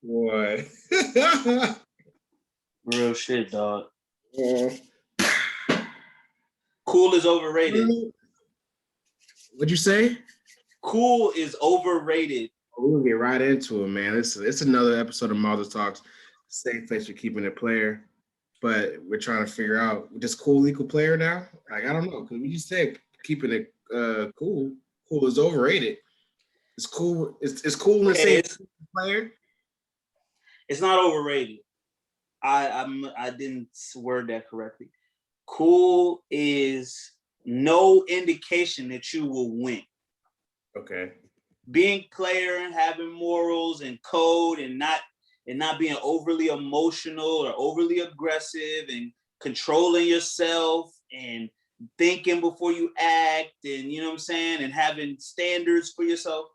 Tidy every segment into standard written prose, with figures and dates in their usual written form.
Boy. Real shit, dog. Uh, Cool is overrated. What'd you say? Cool is overrated. We're gonna get right into it, man. It's another episode of Mother Talks. Safe place for keeping it player, but we're trying to figure out does cool equal player now? Like I don't know because we just said keeping it cool. Cool is overrated. It's cool. It's cool in the same player. It's not overrated. I didn't word that correctly. Cool is no indication that you will win. Okay. Being player and having morals and code and not being overly emotional or overly aggressive and controlling yourself and thinking before you act and you know what I'm saying and having standards for yourself,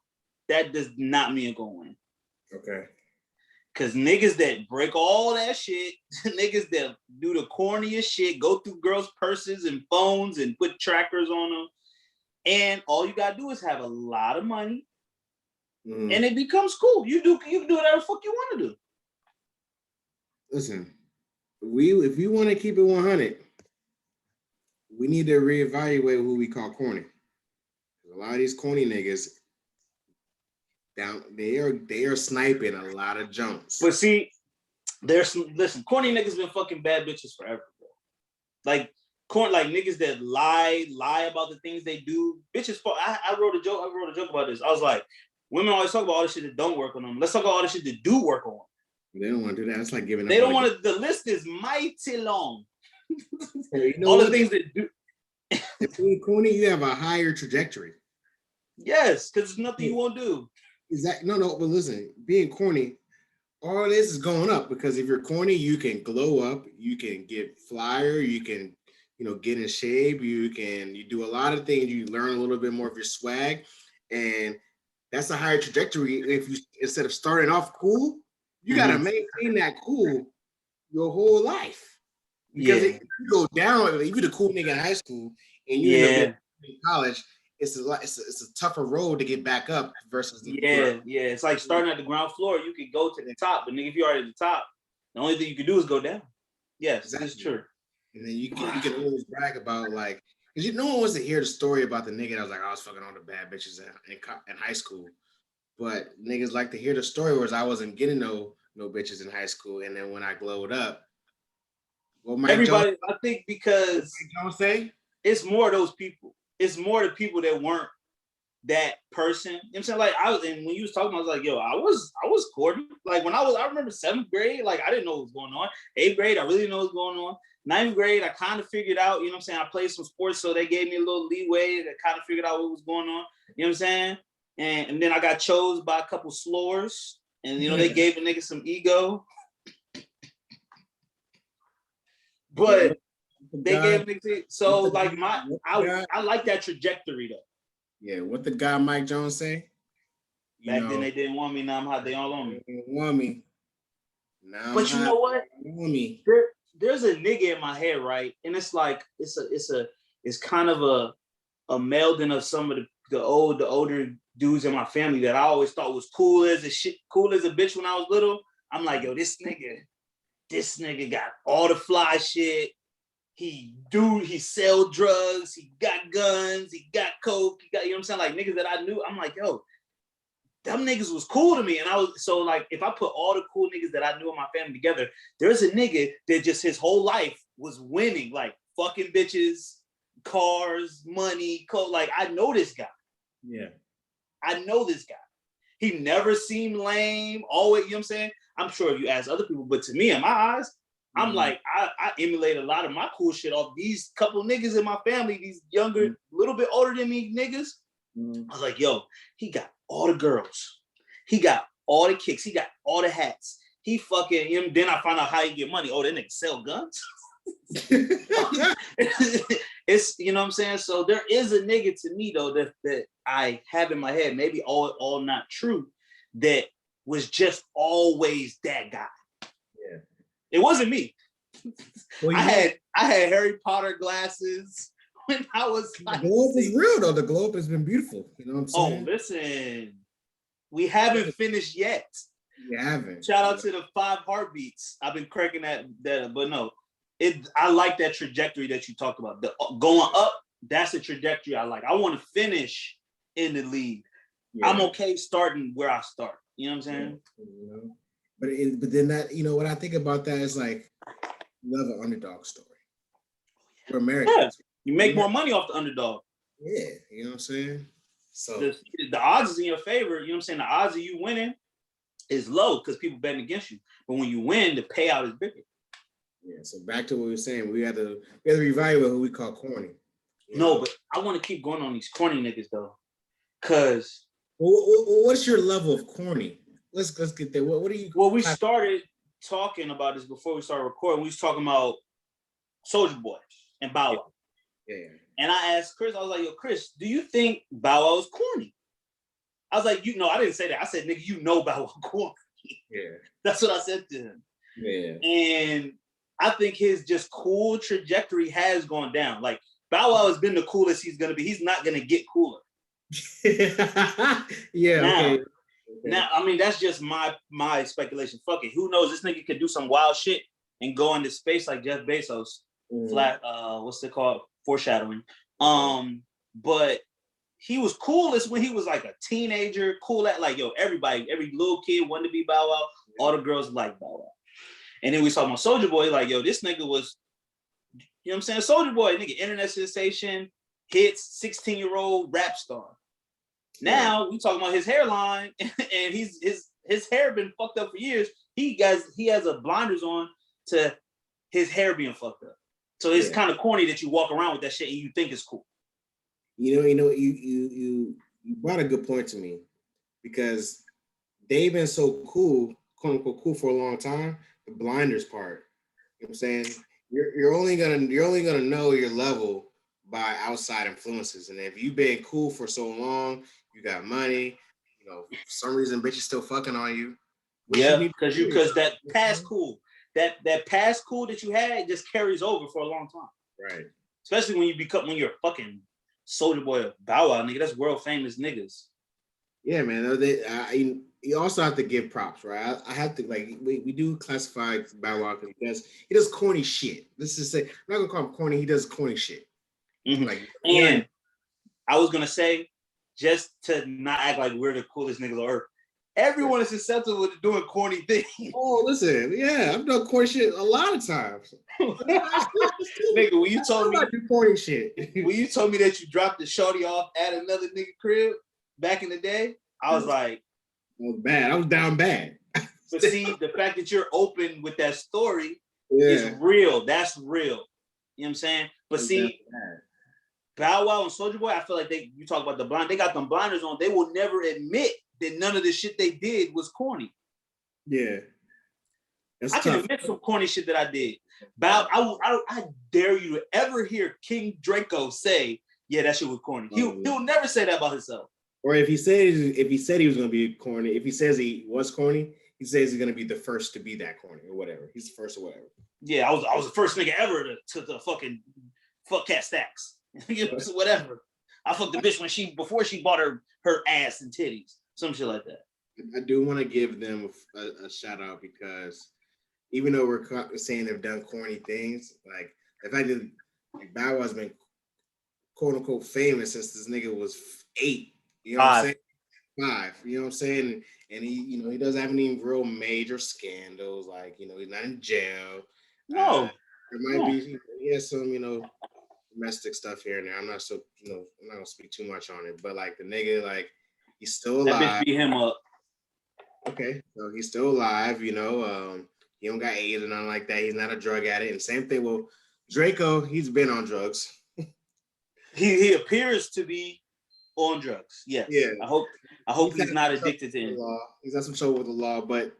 that does not mean you're gonna win. Okay. Cause niggas that break all that shit, niggas that do the corniest shit, go through girls' purses and phones and put trackers on them, and all you gotta do is have a lot of money, and it becomes cool. You can do whatever the fuck you want to do. Listen, if we want to keep it 100, we need to reevaluate who we call corny. A lot of these corny niggas they are sniping a lot of jumps. But see, listen, corny niggas been fucking bad bitches forever, bro. Like niggas that lie about the things they do. Bitches, I wrote a joke about this. I was like, women always talk about all the shit that don't work on them. Let's talk about all the shit that do work on them. They don't want to do that. It's like giving up. They don't want to. The list is mighty long. Hey, you know all the things that do. If you're corny, you have a higher trajectory. Yes, because there's nothing you won't do. Exactly. No, but listen, being corny, all this is going up because if you're corny, you can glow up, you can get flyer, you can, get in shape, you do a lot of things, you learn a little bit more of your swag, and that's a higher trajectory. If you instead of starting off cool, you gotta maintain that cool your whole life. Because if you go down, if you're the cool nigga in high school and you end up in college, it's a tougher road to get back up versus the It's like starting at the ground floor. You could go to the top, but nigga, if you're already at the top, the only thing you can do is go down. Yes, exactly. That's true. And then you can always brag about like, because no one wants to hear the story about the nigga that was like, I was fucking all the bad bitches in high school, but niggas like to hear the story whereas I wasn't getting no bitches in high school, and then when I glowed up, everybody, I think because Jones say it's more of those people. It's more the people that weren't that person. You know what I'm saying? Like and when you was talking, I was like, yo, I was courting. Like when I remember 7th grade, like I didn't know what was going on. 8th grade, I really didn't know what was going on. 9th grade, I kind of figured out, you know what I'm saying? I played some sports, so they gave me a little leeway to kind of figured out what was going on. You know what I'm saying? And then I got chose by a couple slores, and they gave a nigga some ego. But they gave niggas so like I like that trajectory though. Yeah, what the guy Mike Jones say? Back then they didn't want me. Now I'm hot. They all on me. They didn't want me. Now, but you know what? Want me. There's a nigga in my head, right? And it's like it's kind of a melding of some of the older dudes in my family that I always thought was cool as a bitch when I was little. I'm like, yo, this nigga got all the fly shit. He sell drugs, he got guns, he got coke, he got, you know what I'm saying? Like niggas that I knew, I'm like, yo, them niggas was cool to me. And I was, so like, if I put all the cool niggas that I knew in my family together, there's a nigga that just his whole life was winning, like fucking bitches, cars, money, coke. Like, I know this guy. Yeah. I know this guy. He never seemed lame, always, you know what I'm saying? I'm sure if you ask other people, but to me, in my eyes, I'm like, I emulate a lot of my cool shit off these couple niggas in my family, these younger, little bit older than me niggas. I was like, yo, he got all the girls. He got all the kicks. He got all the hats. He fucking him. Then I found out how he get money. Oh, that nigga sell guns. It's, you know what I'm saying? So there is a nigga to me though that I have in my head, maybe all not true, that was just always that guy. Yeah. It wasn't me. Well, I had Harry Potter glasses when I was like, the globe is real though. The globe has been beautiful. You know what I'm saying? Oh, listen, we haven't finished yet. You haven't. Shout out to the 5 heartbeats. I've been cracking that, but no, I like that trajectory that you talked about. The going up, that's a trajectory I like. I want to finish in the league. Yeah. I'm okay starting where I start. You know what I'm saying? Yeah. But then that, you know, what I think about that is like, love an underdog story. We're Americans. Yeah. You make more money off the underdog. Yeah, you know what I'm saying? So the odds is in your favor. You know what I'm saying? The odds of you winning is low because people betting against you. But when you win, the payout is bigger. Yeah. So back to what we were saying, we had to reevaluate who we call corny. No, but I want to keep going on these corny niggas though, cause what's your level of corny? Let's get there. What do you? Well, we started talking about this before we started recording. We was talking about Soulja Boy and Bow Wow. Yeah. And I asked Chris, I was like, yo, Chris, do you think Bow Wow is corny? I was like, I didn't say that. I said, nigga, you know Bow Wow corny. Yeah. That's what I said to him. Yeah. And I think his just cool trajectory has gone down. Like, Bow Wow has been the coolest he's going to be. He's not going to get cooler. Yeah, okay. Now, I mean, that's just my speculation. Fuck it. Who knows? This nigga could do some wild shit and go into space like Jeff Bezos. Flat, what's it called? Foreshadowing. But he was coolest when he was like a teenager, cool at like, yo, every little kid wanted to be Bow Wow. All the girls like Bow Wow. And then we saw my Soulja Boy, like, yo, this nigga was, you know what I'm saying? Soulja Boy, nigga, internet sensation, hits, 16-year-old rap star. Now we talking about his hairline, and his hair been fucked up for years. He has a blinders on to his hair being fucked up. So it's kind of corny that you walk around with that shit and you think it's cool. You brought a good point to me, because they've been so cool, quote unquote cool, for a long time. The blinders part, you know what I'm saying? You're only gonna know your level by outside influences. And if you've been cool for so long, you got money, you know, for some reason bitches still fucking on you. Yeah, because that past cool, that past cool that you had just carries over for a long time. Right. Especially when you're a fucking Soulja Boy or Bow Wow, nigga. That's world famous niggas. Yeah, man. You also have to give props, right? I have to, like, we do classify Bow Wow because he does corny shit. Let's just say, I'm not gonna call him corny. He does corny shit. Mm-hmm. Like, and I was gonna say, just to not act like we're the coolest niggas on earth, everyone is susceptible to doing corny things. Oh, listen, yeah, I've done corny shit a lot of times. Nigga, when you told me do corny shit, when you told me that you dropped the shorty off at another nigga crib back in the day, I was like, I was bad. I was down bad. But see, the fact that you're open with that story is real. That's real. You know what I'm saying? But see, Bow Wow and Soulja Boy, I feel like you talk about the blind, they got them blinders on. They will never admit that none of the shit they did was corny. Yeah. I can admit some corny shit that I did. I dare you to ever hear King Draco say, yeah, that shit was corny. He'll never say that about himself. Or if he said he was going to be corny, if he says he was corny, he says he's going to be the first to be that corny or whatever. He's the first or whatever. Yeah, I was the first nigga ever to fucking fuck Cat Stacks. Whatever. I fucked the bitch before she bought her ass and titties. Some shit like that. I do want to give them a shout out, because even though we're saying they've done corny things, like the fact that Bow Wow's been quote unquote famous since this nigga was 8. You know what I'm saying? 5. You know what I'm saying? And he doesn't have any real major scandals. Like, he's not in jail. No. There might be, he has some, domestic stuff here and there. I'm not gonna speak too much on it, but like the nigga, like, he's still alive. That bitch beat him up. Okay, so he's still alive, he don't got AIDS or nothing like that. He's not a drug addict. And same thing with Draco, he's been on drugs. He appears to be on drugs. Yes. Yeah. I hope he's not addicted to it. He's got some trouble with the law, but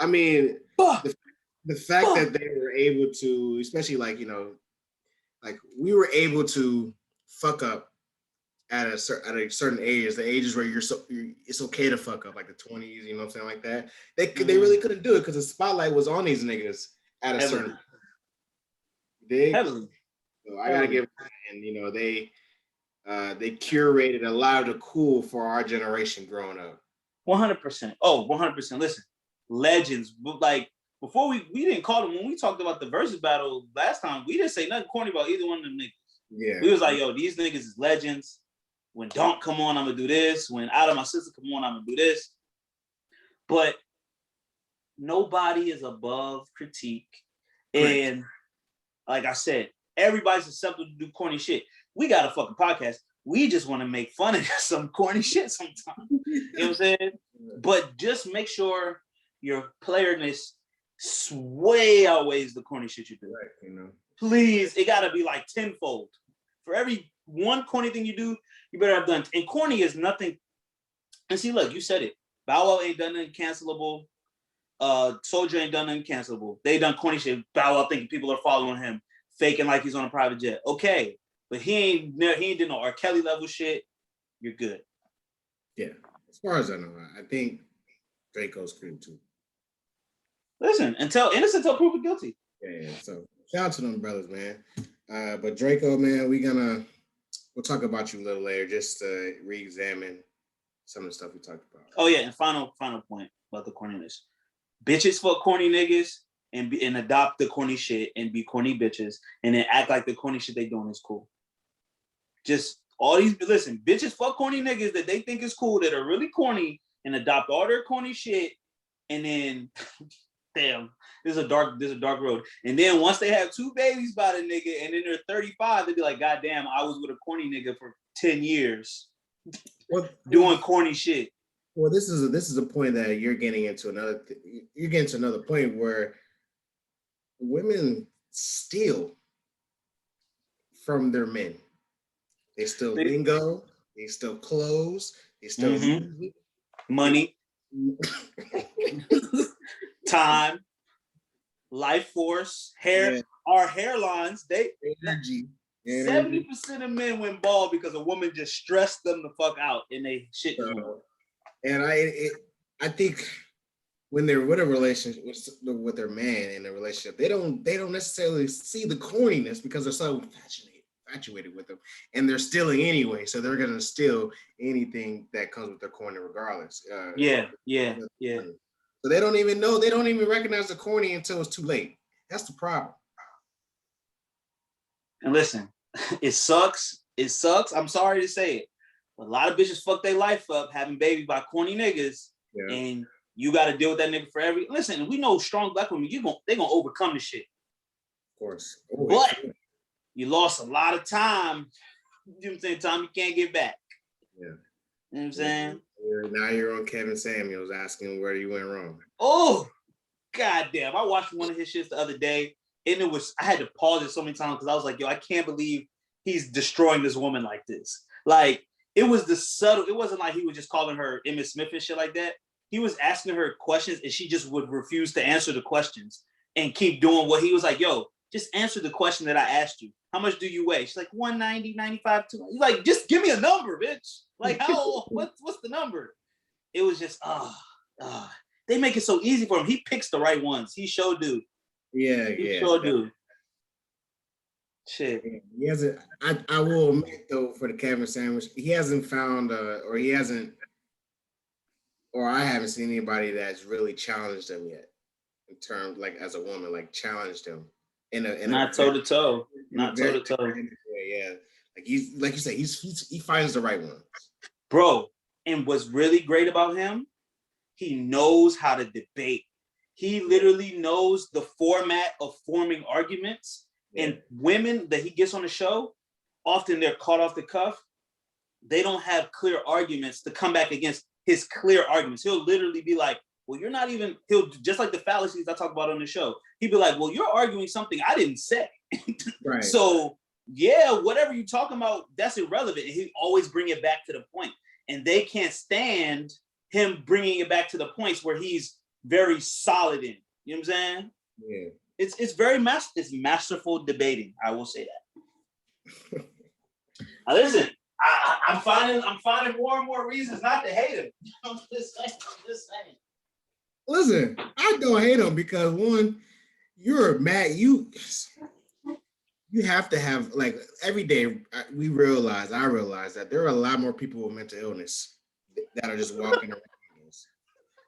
I mean, the fact that they were able to, especially like we were able to fuck up at a certain age, the ages where it's okay to fuck up, like the 20s, you know what I'm saying, like that. They really couldn't do it because the spotlight was on these niggas at a certain. Heavily. So I gotta give, and they curated a lot of the cool for our generation growing up. 100%. Oh, 100%. Listen, legends. But like before we didn't call them when we talked about the versus battle last time, we didn't say nothing corny about either one of them niggas. Yeah. We was like, yo, these niggas is legends. When Don't come on, I'm gonna do this. When Out of My Sister come on, I'm gonna do this. But nobody is above critique. Correct. And like I said, everybody's susceptible to do corny shit. We got a fucking podcast. We just want to make fun of some corny shit sometimes. You know what I'm saying? But just make sure your playerness way outweighs the corny shit you do. Right, you know. Please, it gotta be like tenfold. For every one corny thing you do, you better have done. And corny is nothing. And see, look, you said it. Bow Wow ain't done nothing cancelable. Soldier ain't done nothing cancelable. They done corny shit. Bow Wow thinking people are following him, faking like he's on a private jet. Okay, but he ain't did no R. Kelly level shit. You're good. Yeah, as far as I know, I think Draco's cream too. Listen, innocent until proven guilty. Yeah. So shout out to them brothers, man. But Draco, man, we'll talk about you a little later, just to re-examine some of the stuff we talked about. Oh yeah, and final point about the corniness. Bitches fuck corny niggas and adopt the corny shit and be corny bitches and then act like the corny shit they doing is cool. Just all these bitches fuck corny niggas that they think is cool that are really corny and adopt all their corny shit and then damn, this is a dark road. And then once they have 2 babies by the nigga and then they're 35, they be like, God damn, I was with a corny nigga for 10 years doing corny shit. Well, this is a point that you're getting into another point where women steal from their men. They steal lingo, they steal clothes, they steal money, time, life force, hair, our hairlines. Energy. 70% of men went bald because a woman just stressed them the fuck out and they shit. And I think when they're with a relationship with their man in a relationship, they don't necessarily see the corniness because they're so infatuated with them, and they're stealing anyway. So they're gonna steal anything that comes with their corny, regardless. Yeah. So they don't even recognize the corny until it's too late. That's the problem. And listen, it sucks. I'm sorry to say it. A lot of bitches fuck their life up having babies by corny niggas, and you got to deal with that nigga for every. Listen, we know strong black women. They gonna overcome the shit. Of course, but you lost a lot of time. You know what I'm saying? Time you can't get back. Yeah. You know what I'm saying? Now you're on Kevin Samuels asking where you went wrong. Oh, goddamn! I watched one of his shits the other day, and I had to pause it so many times because I was like, yo, I can't believe he's destroying this woman like this. Like. It was the subtle. It wasn't like he was just calling her Emmitt Smith and shit like that. He was asking her questions and she just would refuse to answer the questions and keep doing what he was like, yo, just answer the question that I asked you. How much do you weigh? She's like 190, 95, 200. He's like, just give me a number, bitch. Like, what's the number? It was just, they make it so easy for him. He picks the right ones. He sure do. Yeah. He sure do. Shit. He hasn't. I will admit though, for the Kevin sandwich, he hasn't found, or I haven't seen anybody that's really challenged him yet, in terms like as a woman, like challenged him not toe to toe. Yeah. Like you say, he finds the right one, bro. And what's really great about him, he knows how to debate. He literally knows the format of forming arguments. And women that he gets on the show, often they're caught off the cuff. They don't have clear arguments to come back against his clear arguments. He'll literally be like, well, you're not even, just like the fallacies I talk about on the show. He'd be like, well, you're arguing something I didn't say. Right. So yeah, whatever you're talking about, that's irrelevant. And he always bring it back to the point. And they can't stand him bringing it back to the points where he's very solid in. You know what I'm saying? Yeah. It's very it's masterful debating. I will say that. Now listen, I'm finding more and more reasons not to hate him. I'm just saying. Listen, I don't hate him because one, you're mad. You have to have, like, every day I realize that there are a lot more people with mental illness that are just walking around.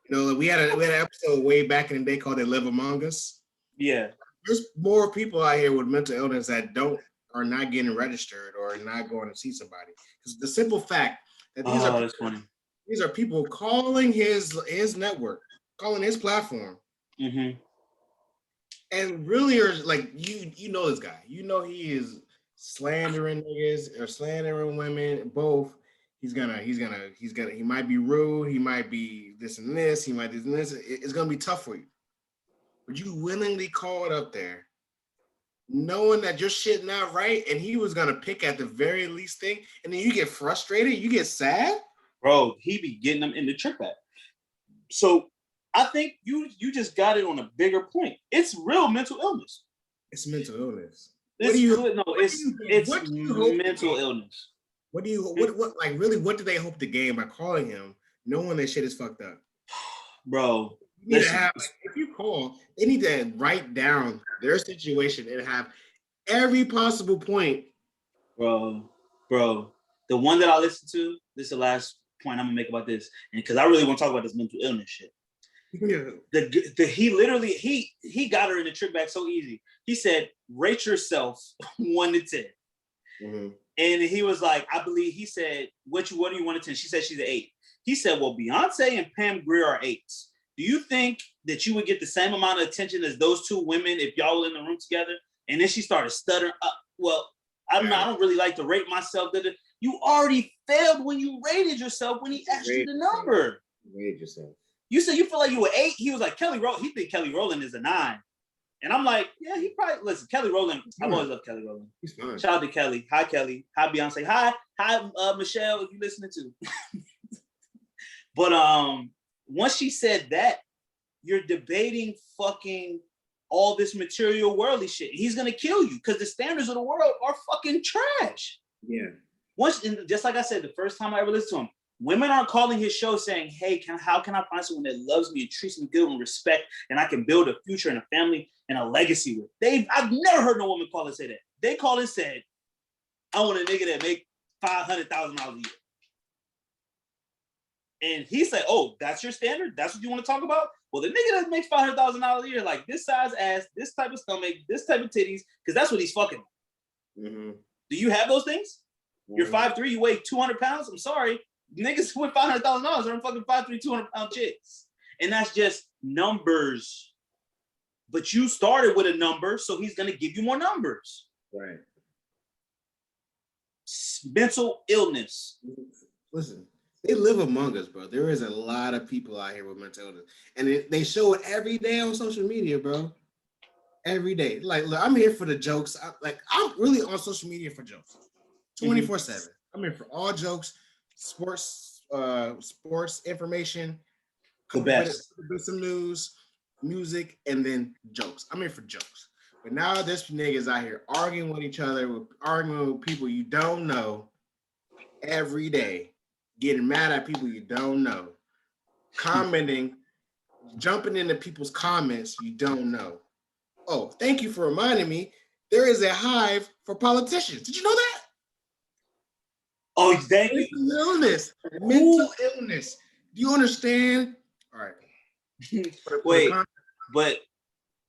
You know, we had an episode way back in the day called "They Live Among Us." Yeah. There's more people out here with mental illness that are not getting registered or not going to see somebody. Because the simple fact that That's funny. these are people calling his network, calling his platform, Mm-hmm. and really are like you know this guy. You know he is slandering niggas or slandering women, both. He might be rude, he might be this and this, he might do this and this. It's gonna be tough for you. But you willingly called up there, knowing that your shit not right, and he was gonna pick at the very least thing, and then you get frustrated, you get sad. Bro, he be getting them in the trick back. So I think you just got it on a bigger point. It's real mental illness. It's mental illness. It's mental illness. What do they hope to gain by calling him, knowing that shit is fucked up? Bro, You need to have, if you call, they need to write down their situation and have every possible point. Bro, the one that I listened to, this is the last point I'm gonna make about this, and because I really want to talk about this mental illness shit. Yeah. He literally he got her in the trick bag so easy. He said, rate yourself 1 to 10. Mm-hmm. And he was like, I believe he said, what do you want to 10? She said she's an 8. He said, well, Beyonce and Pam Grier are 8s. Do you think that you would get the same amount of attention as those two women if y'all were in the room together? And then she started stuttering up. Well, I don't know. I don't really like to rate myself. You already failed when you rated yourself when he asked you the number. Rate yourself. You said you feel like you were 8. He was like, he think Kelly Rowland is a 9. And I'm like, yeah, he probably, listen, Kelly Rowland, I've always loved Kelly Rowland. He's fine. Shout out to Kelly. Hi, Kelly. Hi, Beyonce. Hi, Michelle, if you're listening to. But once she said that, you're debating fucking all this material worldly shit. He's gonna kill you because the standards of the world are fucking trash. Yeah. Just like I said, the first time I ever listened to him, women aren't calling his show saying, hey, how can I find someone that loves me and treats me good and respect, and I can build a future and a family and a legacy with? I've never heard no woman call and say that. They called and said, I want a nigga that make $500,000 a year. And he said, oh, that's your standard? That's what you want to talk about? Well, the nigga that makes $500,000 a year, like this size ass, this type of stomach, this type of titties, because that's what he's fucking. Mm-hmm. Do you have those things? Mm-hmm. You're 5'3", you weigh 200 pounds? I'm sorry. Niggas with $500,000 are fucking 5'3", 200-pound chicks. And that's just numbers. But you started with a number, so he's going to give you more numbers. Right. Mental illness. Listen, they live among us, bro. There is a lot of people out here with mental illness. And they show it every day on social media, bro. Every day. Like, look, I'm here for the jokes. I'm really on social media for jokes. 24/7. I'm here for all jokes, sports information, the best. Some news, music, and then jokes. I'm here for jokes. But now there's niggas out here arguing with each other, arguing with people you don't know every day, getting mad at people you don't know, commenting, jumping into people's comments you don't know. Oh, thank you for reminding me. There is a hive for politicians. Did you know that? Oh, thank you. Mental illness. Do you understand? All right. Wait, but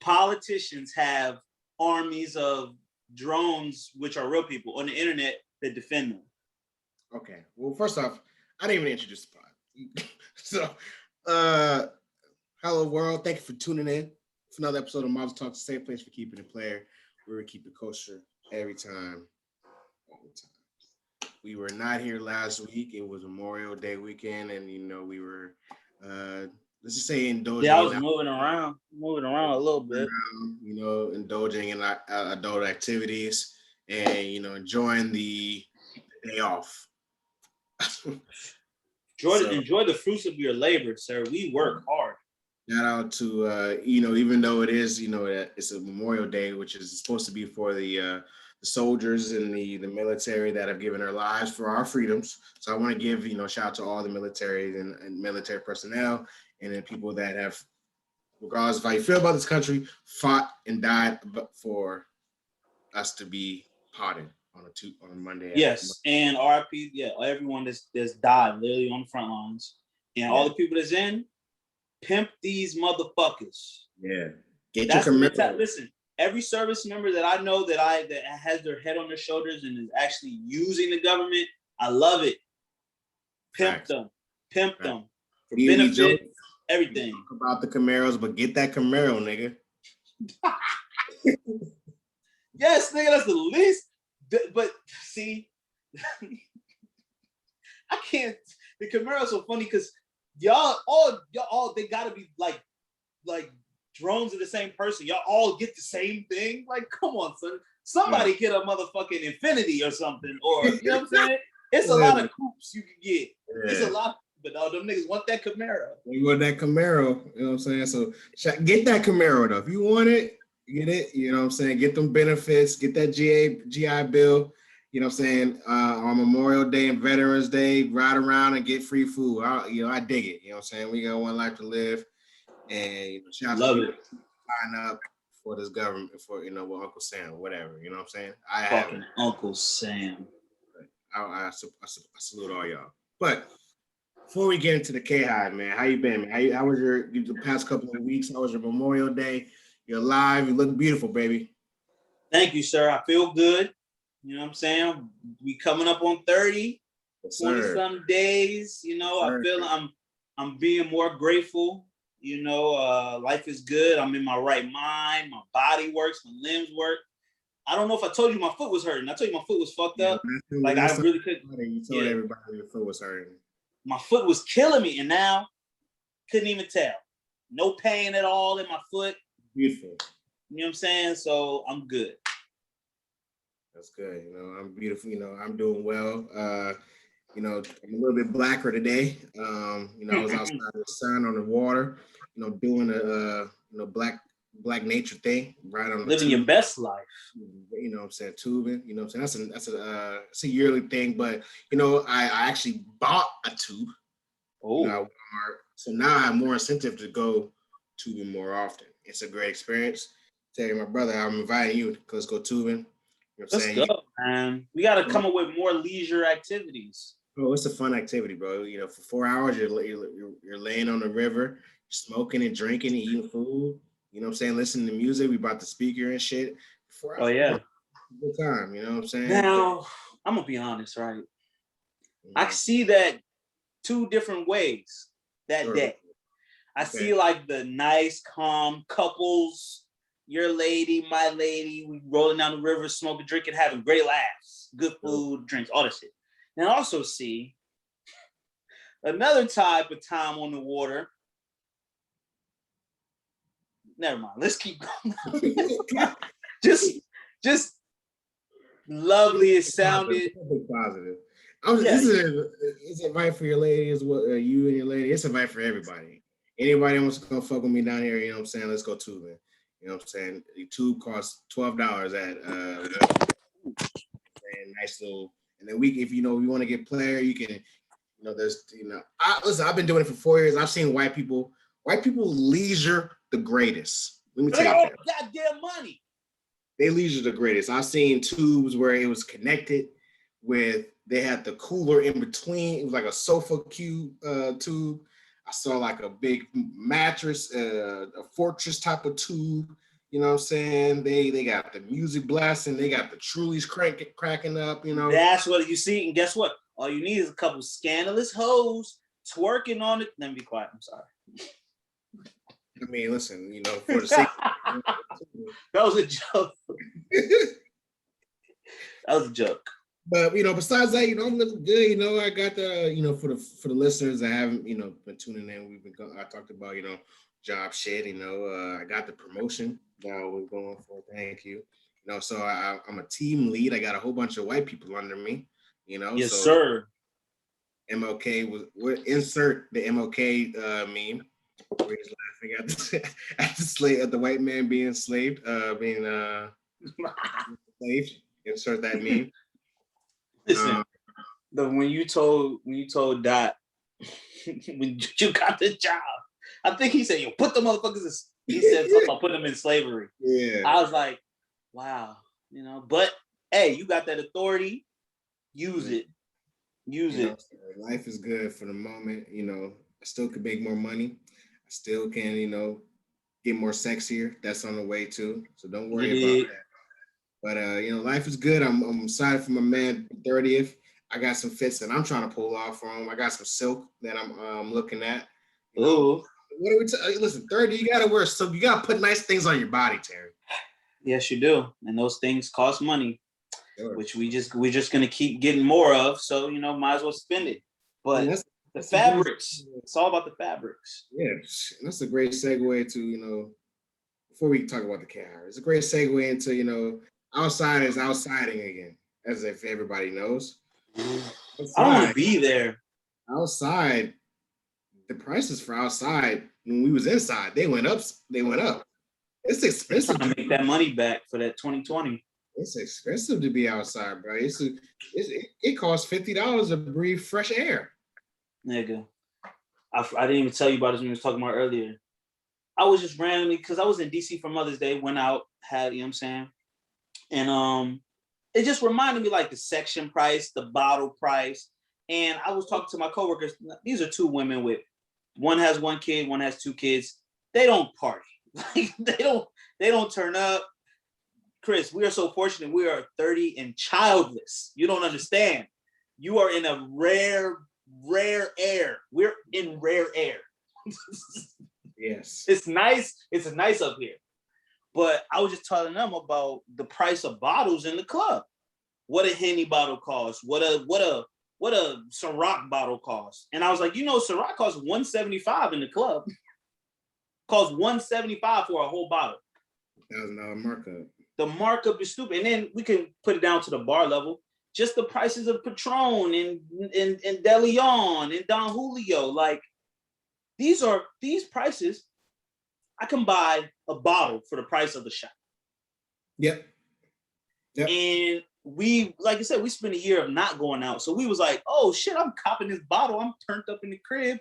politicians have armies of drones, which are real people on the internet that defend them. Okay. Well, first off, I didn't even introduce the pod. So, hello world. Thank you for tuning in for another episode of Marvel's Talk, the safe place for keeping it player. We're gonna keep it kosher every time. All the time. We were not here last week. It was Memorial Day weekend, and we were let's just say indulging. Yeah, I was moving around a little bit. Indulging in adult activities and enjoying the day off. Enjoy the fruits of your labor, sir. We work hard. Shout out to even though it is it's a Memorial Day, which is supposed to be for the soldiers and the military that have given their lives for our freedoms. So I want to give shout out to all the military and military personnel and then people that have, regardless of how you feel about this country, fought and died for us to be pardoned on Monday. Yes, and RIP, everyone that's died literally on the front lines, and all the people that's in, pimp these motherfuckers. Yeah. Get That's your the commercial. mentality. Listen, every service member that I know that has their head on their shoulders and is actually using the government, I love it. Pimp them, for benefit, everything. Talk about the Camaros, but get that Camaro, nigga. Yes, nigga, that's the least. But see, I can't. The Camaro's so funny because y'all all they gotta be like drones of the same person. Y'all all get the same thing. Like, come on, son. Somebody get a motherfucking Infinity or something, or you know what I'm saying? It's a lot of coupes you can get. Yeah. It's a lot, but all them niggas want that Camaro. You want that Camaro, you know what I'm saying? So get that Camaro though. If you want it, get it. You know what I'm saying? Get them benefits, get that GI Bill. You know what I'm saying? On Memorial Day and Veterans Day, ride around and get free food. I dig it. You know what I'm saying? We got one life to live. And shout out to you sign up for this government for with Uncle Sam, whatever. You know what I'm saying? I have it. Uncle Sam. I salute all y'all. But before we get into the KHive, man, how you been, man? How was the past couple of weeks? How was your Memorial Day? You're alive. You look beautiful, baby. Thank you, sir. I feel good. You know what I'm saying? We coming up on 30, 20-some days. You know, I feel I'm being more grateful. You know, life is good. I'm in my right mind. My body works. My limbs work. I don't know if I told you my foot was hurting. I told you my foot was fucked up. Like I really couldn't. You told everybody your foot was hurting. My foot was killing me, and now couldn't even tell. No pain at all in my foot. Beautiful. You know what I'm saying? So I'm good. That's good. You know, I'm beautiful. You know, I'm doing well. I'm a little bit blacker today. I was outside in the sun on the water, doing a black nature thing, right on the living your best life. You know what I'm saying? Tubing. You know what I'm saying? That's a yearly thing, but I actually bought a tube. Oh. So now I have more incentive to go tubing more often. It's a great experience. Tell you, my brother, I'm inviting you to let's go tubing. You know what I'm saying? Let's go, man. We got to come up with more leisure activities. Oh, it's a fun activity, bro. For 4 hours, you're laying on the river, smoking and drinking and eating food. You know what I'm saying? Listening to music. We brought the speaker and shit. 4 hours. Oh, yeah. Good time. You know what I'm saying? Now, I'm going to be honest, right? I see that two different ways that day. I see like the nice, calm couples, your lady, my lady, we rolling down the river, smoking, drinking, having great laughs, good food, drinks, all that shit. And I also see another type of time on the water. Never mind. Let's keep going. just lovely. It sounded positive. It's a invite for your lady as well. You and your lady. It's a invite for everybody. Anybody wants to come fuck with me down here, you know what I'm saying? Let's go tubing. You know what I'm saying? The tube costs $12 at nice little. And then if you want to get player, you can. Listen. I've been doing it for 4 years. I've seen white people leisure the greatest. Let me tell you that. Goddamn money. They leisure the greatest. I've seen tubes where it was connected with. They had the cooler in between. It was like a sofa cube tube. I saw like a big mattress, a fortress type of tube. You know what I'm saying? They got the music blasting. They got the Trulies cracking up. That's what you see. And guess what? All you need is a couple scandalous hoes twerking on it. Let me be quiet. I'm sorry. I mean, listen. For the sake. That was a joke. That was a joke. But besides that, I'm looking good. I got the for the listeners that haven't been tuning in, I talked about job shit. I got the promotion that I was going for. Thank you. So I'm a team lead. I got a whole bunch of white people under me. Yes, so sir. MLK insert the MLK meme where he's laughing at the white man being enslaved, enslaved. Insert that meme. Listen, when you told Dot when you got the job, I think he said, "Yo, put the motherfuckers." He said something about putting them in slavery. Yeah, I was like, "Wow," But hey, you got that authority. Use it. Use it. Life is good for the moment. I still could make more money. I still can, get more sexier. That's on the way too. So don't worry about Yeah. that. But life is good. I'm excited for my man 30th. I got some fits that I'm trying to pull off for him. I got some silk that I'm looking at. You know, Oh, what are we listen, 30, you gotta wear silk. You gotta put nice things on your body, Terry. yes, you do. And those things cost money, Sure. which we're just gonna keep getting more of. So might as well spend it. And But the that's a great, fabrics, it's all about the fabrics. yeah, that's a great segue to, before we talk about the car, it's a great segue into, outsiders outsiding again, as if everybody knows. I don't want Outside, to be there. outside, the prices for outside when we was inside, they went up. They went up. It's They're trying expensive. to make that money back for that 2020. It's expensive to be outside, bro. It costs $50 to breathe fresh air. Nigga. I didn't even tell you about this when we was talking about earlier. I was just randomly, because I was in DC for Mother's Day, went out, had, you know what I'm saying? And it just reminded me like the section price, the bottle price. And I was talking to my coworkers. These are two women with, one has one kid, one has two kids. They don't party. Like they don't turn up. Chris, we are so fortunate. We are 30 and childless. You don't understand. You are in a rare air. We're in rare air. Yes. It's nice. It's nice up here. But I was just telling them about the price of bottles in the club. What a Henny bottle costs. What a Ciroc bottle costs. And I was like, Ciroc costs $175 in the club. Costs $175 for a whole bottle. $1,000 markup. The markup is stupid. And then we can put it down to the bar level. Just the prices of Patron and De Leon and Don Julio. Like, these prices, I can buy a bottle for the price of the shot. Yep. And we, like I said, we spent a year of not going out. So we was like, oh shit, I'm copping this bottle. I'm turned up in the crib.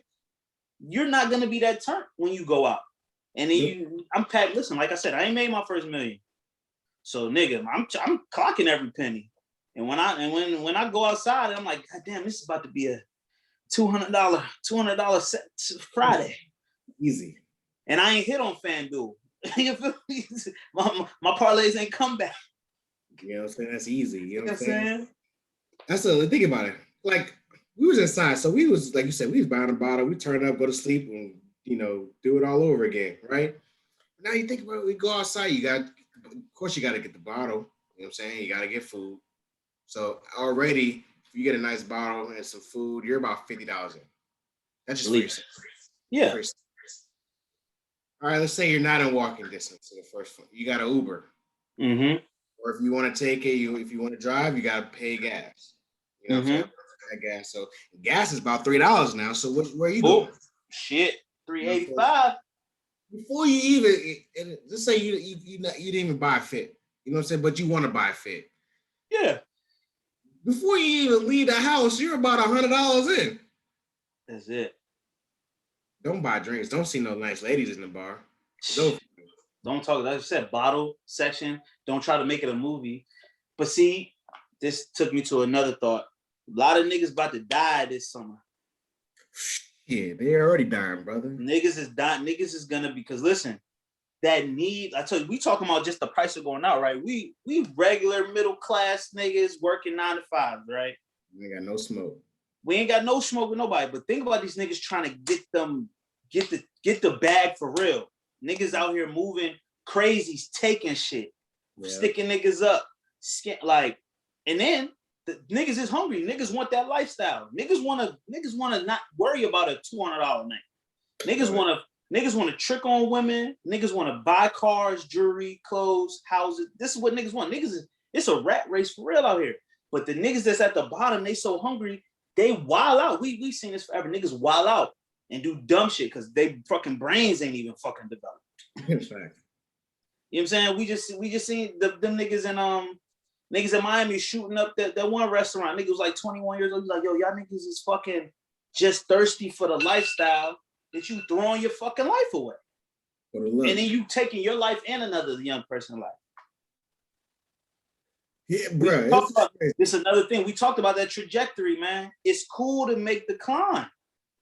You're not going to be that turned when you go out. And then I'm packed. Listen, like I said, I ain't made my first million. So nigga, I'm clocking every penny. And when I go outside, I'm like, God damn, this is about to be a $200 set Friday. Easy. And I ain't hit on FanDuel. You feel me? My parlays ain't come back. You know what I'm saying? That's easy. You know what I'm saying? That's think about it. Like, we was inside, so we was, like you said, we was buying a bottle, we turn up, go to sleep, and do it all over again, right? Now you think about it, we go outside, of course you got to get the bottle. You know what I'm saying? You got to get food. So already, if you get a nice bottle and some food, you're about $50 in. That's just for yourself. Yeah. All right, let's say you're not in walking distance to the first one. You got an Uber. Mm-hmm. Or if you want to take it, if you want to drive, you got to pay gas. You know what I'm saying? Gas. So gas is about $3 now. So where are you going? Shit, $3.85. Before you even, let's say you didn't even buy Fit. You know what I'm saying? But you want to buy Fit. Yeah. Before you even leave the house, you're about $100 in. That's it. Don't buy drinks. Don't see no nice ladies in the bar. Don't talk. Like I said, bottle section. Don't try to make it a movie. But see, this took me to another thought. A lot of niggas about to die this summer. Yeah, they're already dying, brother. Niggas is dying. Niggas is gonna, because listen, that need. I tell you, we talking about just the price of going out, right? We regular middle class niggas working 9 to 5, right? We ain't got no smoke. We ain't got no smoke with nobody. But think about these niggas trying to get the bag for real. Niggas out here moving crazy, taking shit, sticking niggas up, and then the niggas is hungry. Niggas want that lifestyle. Niggas wanna not worry about a $200 night. Niggas wanna trick on women. Niggas wanna buy cars, jewelry, clothes, houses. This is what niggas want. It's a rat race for real out here. But the niggas that's at the bottom, they so hungry, they wild out. We seen this forever. Niggas wild out and do dumb shit because they fucking brains ain't even fucking developed. In fact. You know what I'm saying? We just seen them niggas in Miami shooting up that one restaurant. Niggas was like 21 years old. He's like, yo, y'all niggas is fucking just thirsty for the lifestyle that you throwing your fucking life away. And then you taking your life and another young person's life. Yeah, bro. This is another thing. We talked about that trajectory, man. It's cool to make the climb.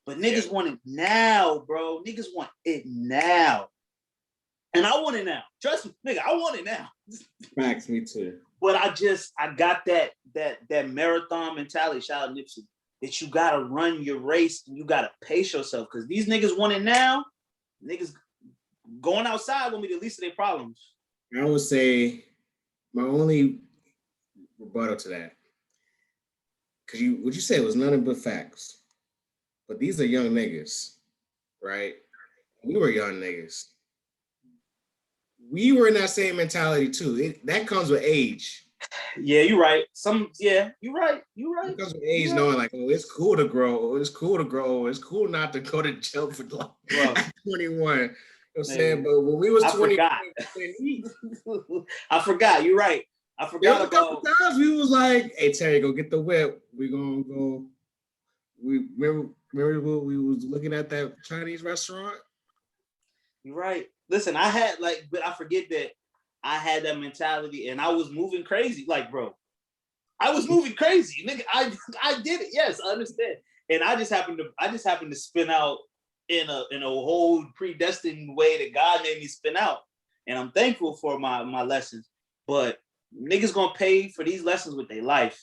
But niggas want it now, bro. Niggas want it now. And I want it now. Trust me, nigga, I want it now. Facts, me too. But I got that marathon mentality, shout out Nipsey, that you gotta run your race and you gotta pace yourself. Cause these niggas want it now. Niggas going outside will be the least of their problems. I would say my only rebuttal to that, because what you said was nothing but facts. But these are young niggas, right? We were young niggas. We were in that same mentality too. That comes with age. Yeah, you're right. You're right. It comes with age, knowing like, oh, it's cool to grow. It's cool to grow. It's cool not to go to jail for like 21. You know what I'm saying? But when we was 20, I forgot. You're right. I forgot about. A couple times we was like, "Hey Terry, go get the whip. We gonna go." We remember when we was looking at that Chinese restaurant. You're right. Listen, I had but I forget that I had that mentality and I was moving crazy. Like, bro, I was moving crazy, nigga. I did it. Yes, I understand. And I just happened to spin out in a whole predestined way that God made me spin out. And I'm thankful for my lessons. But niggas gonna pay for these lessons with their life.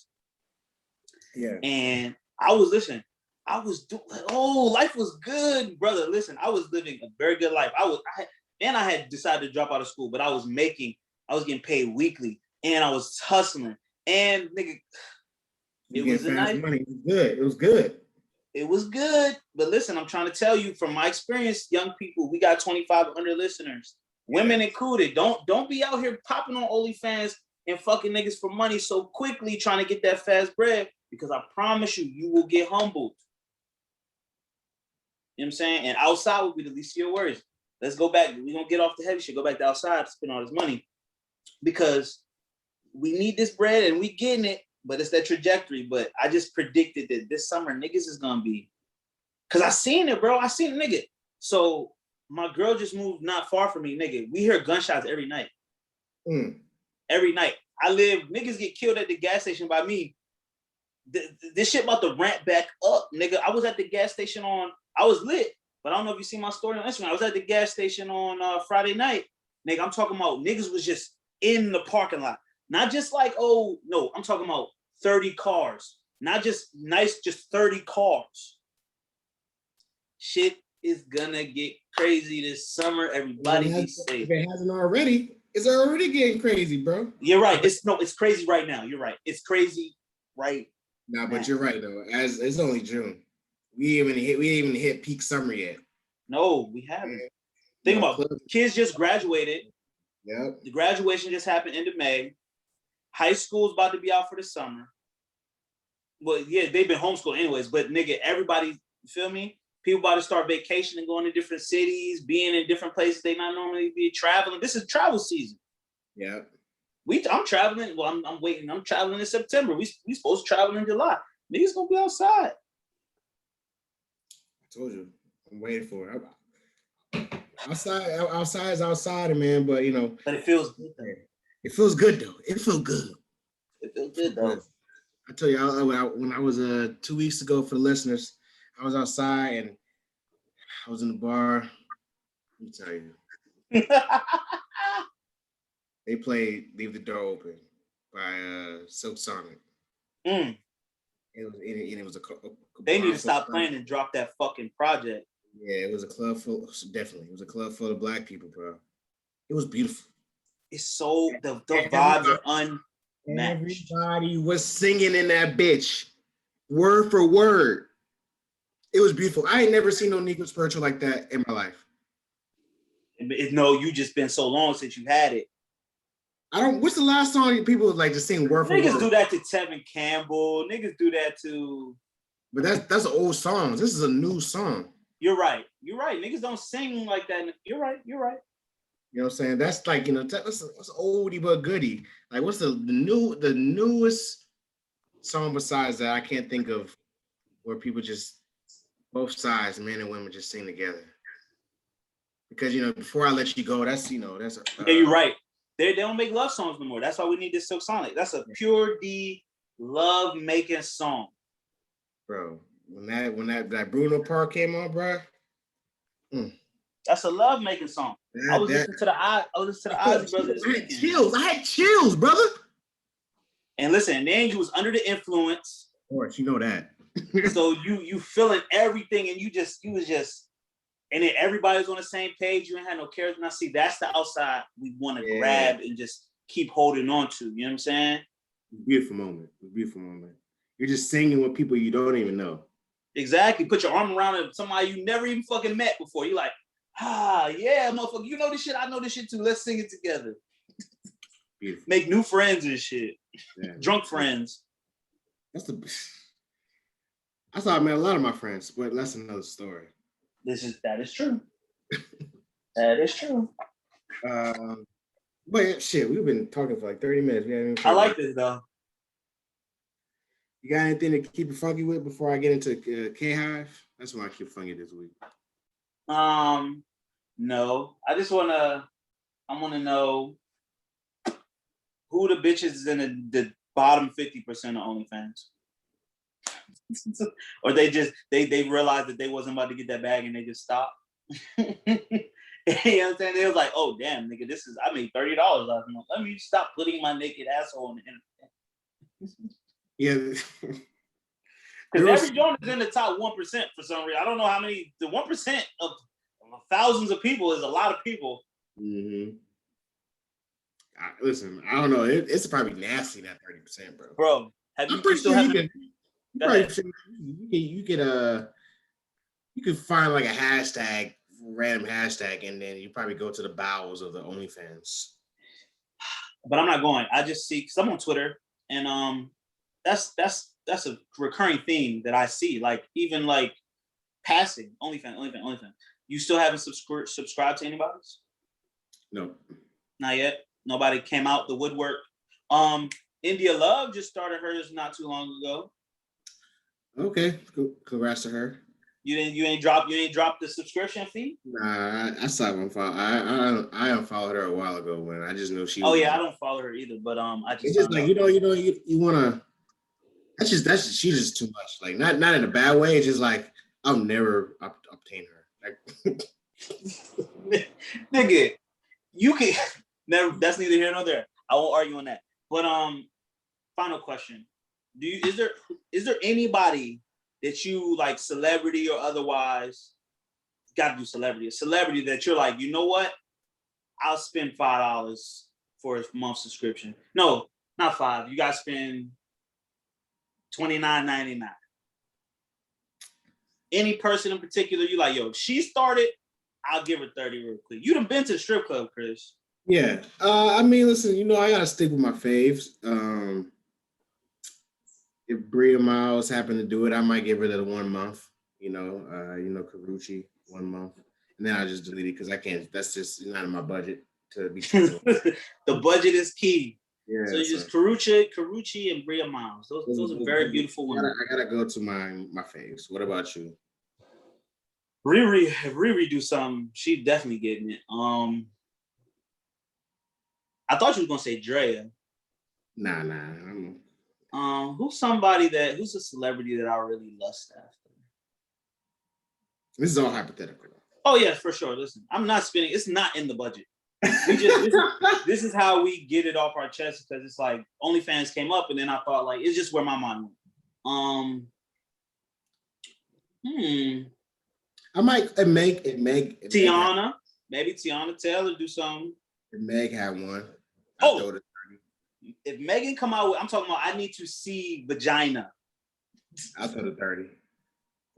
Yeah. And I was listening. Life was good, brother. Listen, I was living a very good life. I had decided to drop out of school, but I was getting paid weekly, and I was hustling. And nigga, it was nice money. It was good. It was good. It was good. But listen, I'm trying to tell you from my experience, young people, we got 2,500 listeners, women included. Don't be out here popping on OnlyFans and fucking niggas for money so quickly, trying to get that fast bread, because I promise you will get humbled. You know what I'm saying? And outside will be the least of your worries. Let's go back. We're going to get off the heavy shit. Go back to outside to spend all this money. Because we need this bread and we getting it, but it's that trajectory. But I just predicted that this summer niggas is going to be. Because I seen it, bro. I seen a nigga. So my girl just moved not far from me, nigga. We hear gunshots every night. Every night. Niggas get killed at the gas station by me. This shit about to ramp back up, nigga. I was at the gas station I was lit, but I don't know if you see my story on Instagram. I was at the gas station on Friday night. Nigga, I'm talking about niggas was just in the parking lot. Not just like, oh, no, I'm talking about 30 cars. Not just nice, just 30 cars. Shit is gonna get crazy this summer. Everybody be safe. If it hasn't already, it's already getting crazy, bro. You're right. It's crazy right now. You're right. It's crazy right now. But you're right, though. As it's only June. We ain't even hit peak summer yet. No, we haven't. Think about it. Kids just graduated. Yep. The graduation just happened end of May. High school's about to be out for the summer. Well, yeah, they've been homeschooled anyways, but nigga, everybody, you feel me? People about to start vacationing, going to different cities, being in different places they not normally be traveling. This is travel season. Yeah. I'm traveling. Well, I'm waiting. I'm traveling in September. We supposed to travel in July. Niggas gonna be outside. I told you, I'm waiting for it. Outside is outside, man. But you know, but it feels good. It feels good though. It feels good. It feels good though. I tell you, when I was 2 weeks ago for the listeners, I was outside and I was in the bar. Let me tell you, they played "Leave the Door Open" by Silk Sonic. It was a they need to stop playing and drop that fucking project. Yeah, it was a club full. Definitely, it was a club full of black people, bro. It was beautiful. It's so the vibes are unmatched. Everybody was singing in that bitch, word for word. It was beautiful. I ain't never seen no Negro spiritual like that in my life. No, you just been so long since you had it. What's the last song people like just sing word for word? Niggas do that to Tevin Campbell. Niggas do that to. But that's an old song. This is a new song. You're right. Niggas don't sing like that. You're right. You know what I'm saying? That's like, you know, that's oldie but goodie. Like, what's the newest song besides that? I can't think of where people just both sides, men and women, just sing together. Because, you know, Before I Let You Go, that's yeah, you're right. They don't make love songs no more. That's why we need this Silk Sonic. That's a pure D love making song. Bro, When that Bruno part came on, bro. That's a love making song. I was listening to the Ozzy Brothers this weekend. I had chills, brother. And listen, and then you was under the influence. Of course, you know that. So you feeling everything, and you was just, and then everybody was on the same page. You ain't had no cares. And I see that's the outside we want to grab and just keep holding on to. You know what I'm saying? Beautiful moment. Beautiful moment. You're just singing with people you don't even know. Exactly. Put your arm around somebody you never even fucking met before. You're like, yeah, motherfucker, you know this shit. I know this shit too. Let's sing it together. Beautiful. Make new friends and shit. Yeah, drunk friends. That's how I met a lot of my friends, but that's another story. That is true. That is true. But shit, we've been talking for like 30 minutes. I like this though. You got anything to keep it funky with before I get into KHive? That's why I keep funky this week. No. I wanna know who the bitches is in the bottom 50% of OnlyFans. Or they realized that they wasn't about to get that bag and they just stopped. You know what I'm saying? They was like, oh damn, nigga, I made $30 last month. Let me stop putting my naked asshole on the internet. Yeah. Because every joint is in the top 1% for some reason. I don't know how many. The 1% of thousands of people is a lot of people. Mm-hmm. Listen, I don't know. It's probably nasty, that 30%, bro. Bro, I'm pretty sure you could find like a random hashtag, and then you probably go to the bowels of the OnlyFans. But I'm not going. I just see, because I'm on Twitter, and that's a recurring theme that I see. Like even like passing OnlyFans. You still haven't subscribed to anybody's? No, not yet. Nobody came out the woodwork. India Love just started hers not too long ago. Okay, congrats to her. You ain't dropped the subscription fee? Nah, I saw one follow. I unfollowed her a while ago when I just knew she was. Oh yeah, I don't follow her either, but I just. It's just like you wanna. That's she's just too much. Like not in a bad way. It's just like I'll never obtain her. Like, nigga, you can never. That's neither here nor there. I won't argue on that. But final question: is there anybody that you like, celebrity or otherwise? Got to do celebrity. A celebrity that you're like, you know what? I'll spend $5 for a month subscription. No, not $5. You got to spend $29.99. Any person in particular, you like, yo, if she started, I'll give her 30 real quick. You done been to the strip club, Chris. Yeah. I mean, listen, I gotta stick with my faves. If Bria Miles happened to do it, I might give her the 1 month. Karuchi 1 month, and then I just delete it because I can't. That's just not in my budget to be. The budget is key. Yeah, so you just Karuchi and Bria Miles. Those are very beautiful women. I gotta go to my faves. What about you? Riri, if Riri do something, she definitely getting it. I thought you was gonna say Drea. Nah. Who's a celebrity that I really lust after? This is all hypothetical. Oh yeah, for sure. Listen, I'm not spending. It's not in the budget. This is how we get it off our chest, because it's like OnlyFans came up, and then I thought like it's just where my mind went. I might Meg Tiana. Maybe Tiana Taylor do something. If Meg had one. If Megan come out with, I'm talking about, I need to see vagina. I'll throw the 30.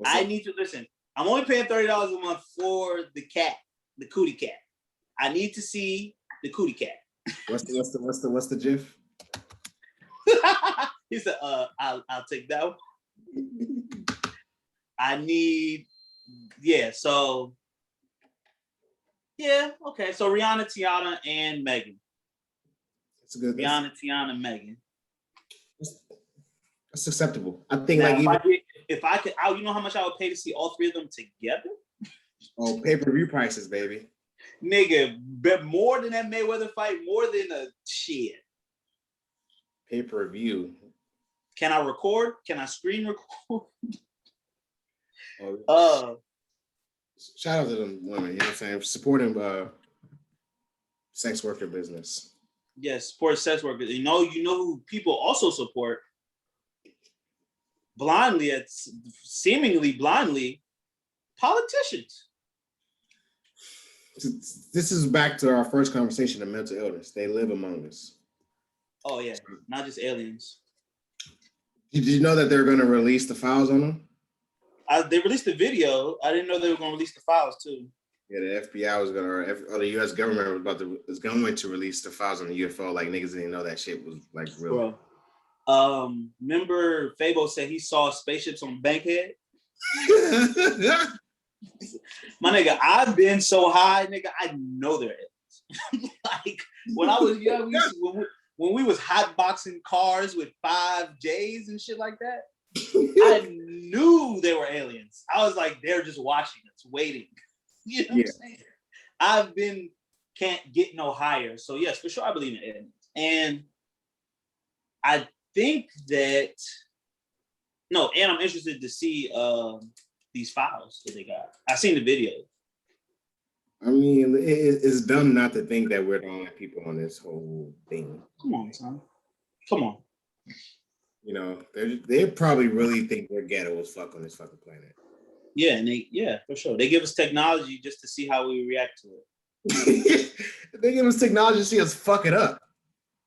I need to listen. I'm only paying $30 a month for the cat, the cootie cat. I need to see the cootie cat. What's the GIF? He said, I'll take that one. I need, so okay. So Rihanna, Tiana, and Megan. That's a good. Rihanna, Tiana, Megan. That's acceptable. I think if I could, you know how much I would pay to see all three of them together? Oh, pay-per-view prices, baby. Nigga, more than that Mayweather fight, more than a shit. Pay-per-view. Can I record? Can I screen record? Shout out to them women, you know what I'm saying? Supporting sex worker business. Yes, support sex workers. You know who people also support blindly, seemingly blindly, politicians. This is back to our first conversation of mental illness. They live among us. Oh yeah, not just aliens. Did you know that they're going to release the files on them? They released the video. I didn't know they were going to release the files too. Yeah, the FBI was going to, or the U.S. government was going to release the files on the UFO. Like niggas didn't know that shit was like real. Bro, remember Fabo said he saw spaceships on Bankhead? My nigga, I've been so high, nigga. I know they're aliens. Like when I was young, when we was hotboxing cars with 5Js and shit like that, I knew they were aliens. I was like, they're just watching us, waiting. You know what I'm saying? Can't get no higher. So yes, for sure, I believe in aliens. And I think that, and I'm interested to see these files that they got. I've seen the video. I mean, it's dumb not to think that we're the only people on this whole thing. Come on, son. Come on. You know, they probably really think we're ghetto as fuck on this fucking planet. Yeah, and for sure. They give us technology just to see how we react to it. They give us technology to see us fuck it up.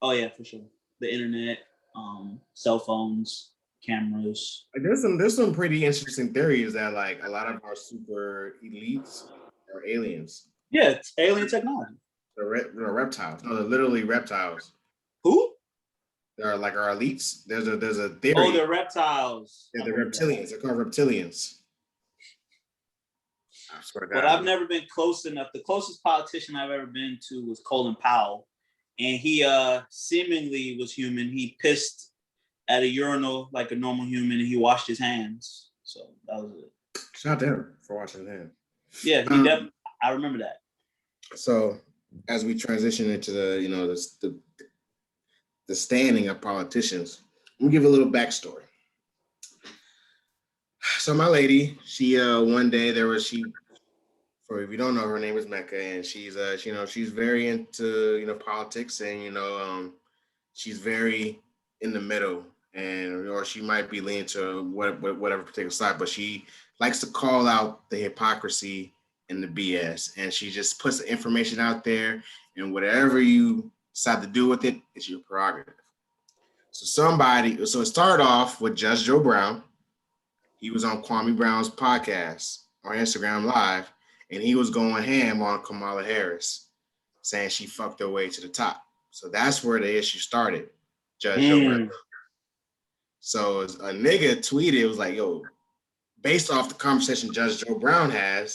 Oh yeah, for sure. The internet, cell phones, cameras. Like, there's some pretty interesting theories that like a lot of our super elites are aliens. Yeah, it's alien technology. They're reptiles. No, they're literally reptiles. Who? They're like our elites. There's a theory. Oh, they're reptiles. Yeah, they're reptilians. They're called reptilians. I swear to God. But I've never been close enough. The closest politician I've ever been to was Colin Powell. And he seemingly was human. He pissed at a urinal like a normal human, and he washed his hands. So that was it. Shout out to him for washing his hands. Yeah, I remember that. So as we transition into the standing of politicians, let me give a little backstory. So my lady, she one day for if you don't know, her name is Mecca, and she's she's very into politics, and she's very in the middle, and or she might be leaning to whatever particular side, but she likes to call out the hypocrisy and the BS, and she just puts the information out there, and whatever you decide to do with it, it's your prerogative. So it started off with Judge Joe Brown. He was on Kwame Brown's podcast on Instagram Live, and he was going ham on Kamala Harris, saying she fucked her way to the top. So that's where the issue started, Judge Joe Brown. So a nigga tweeted, it was like, yo, based off the conversation Judge Joe Brown had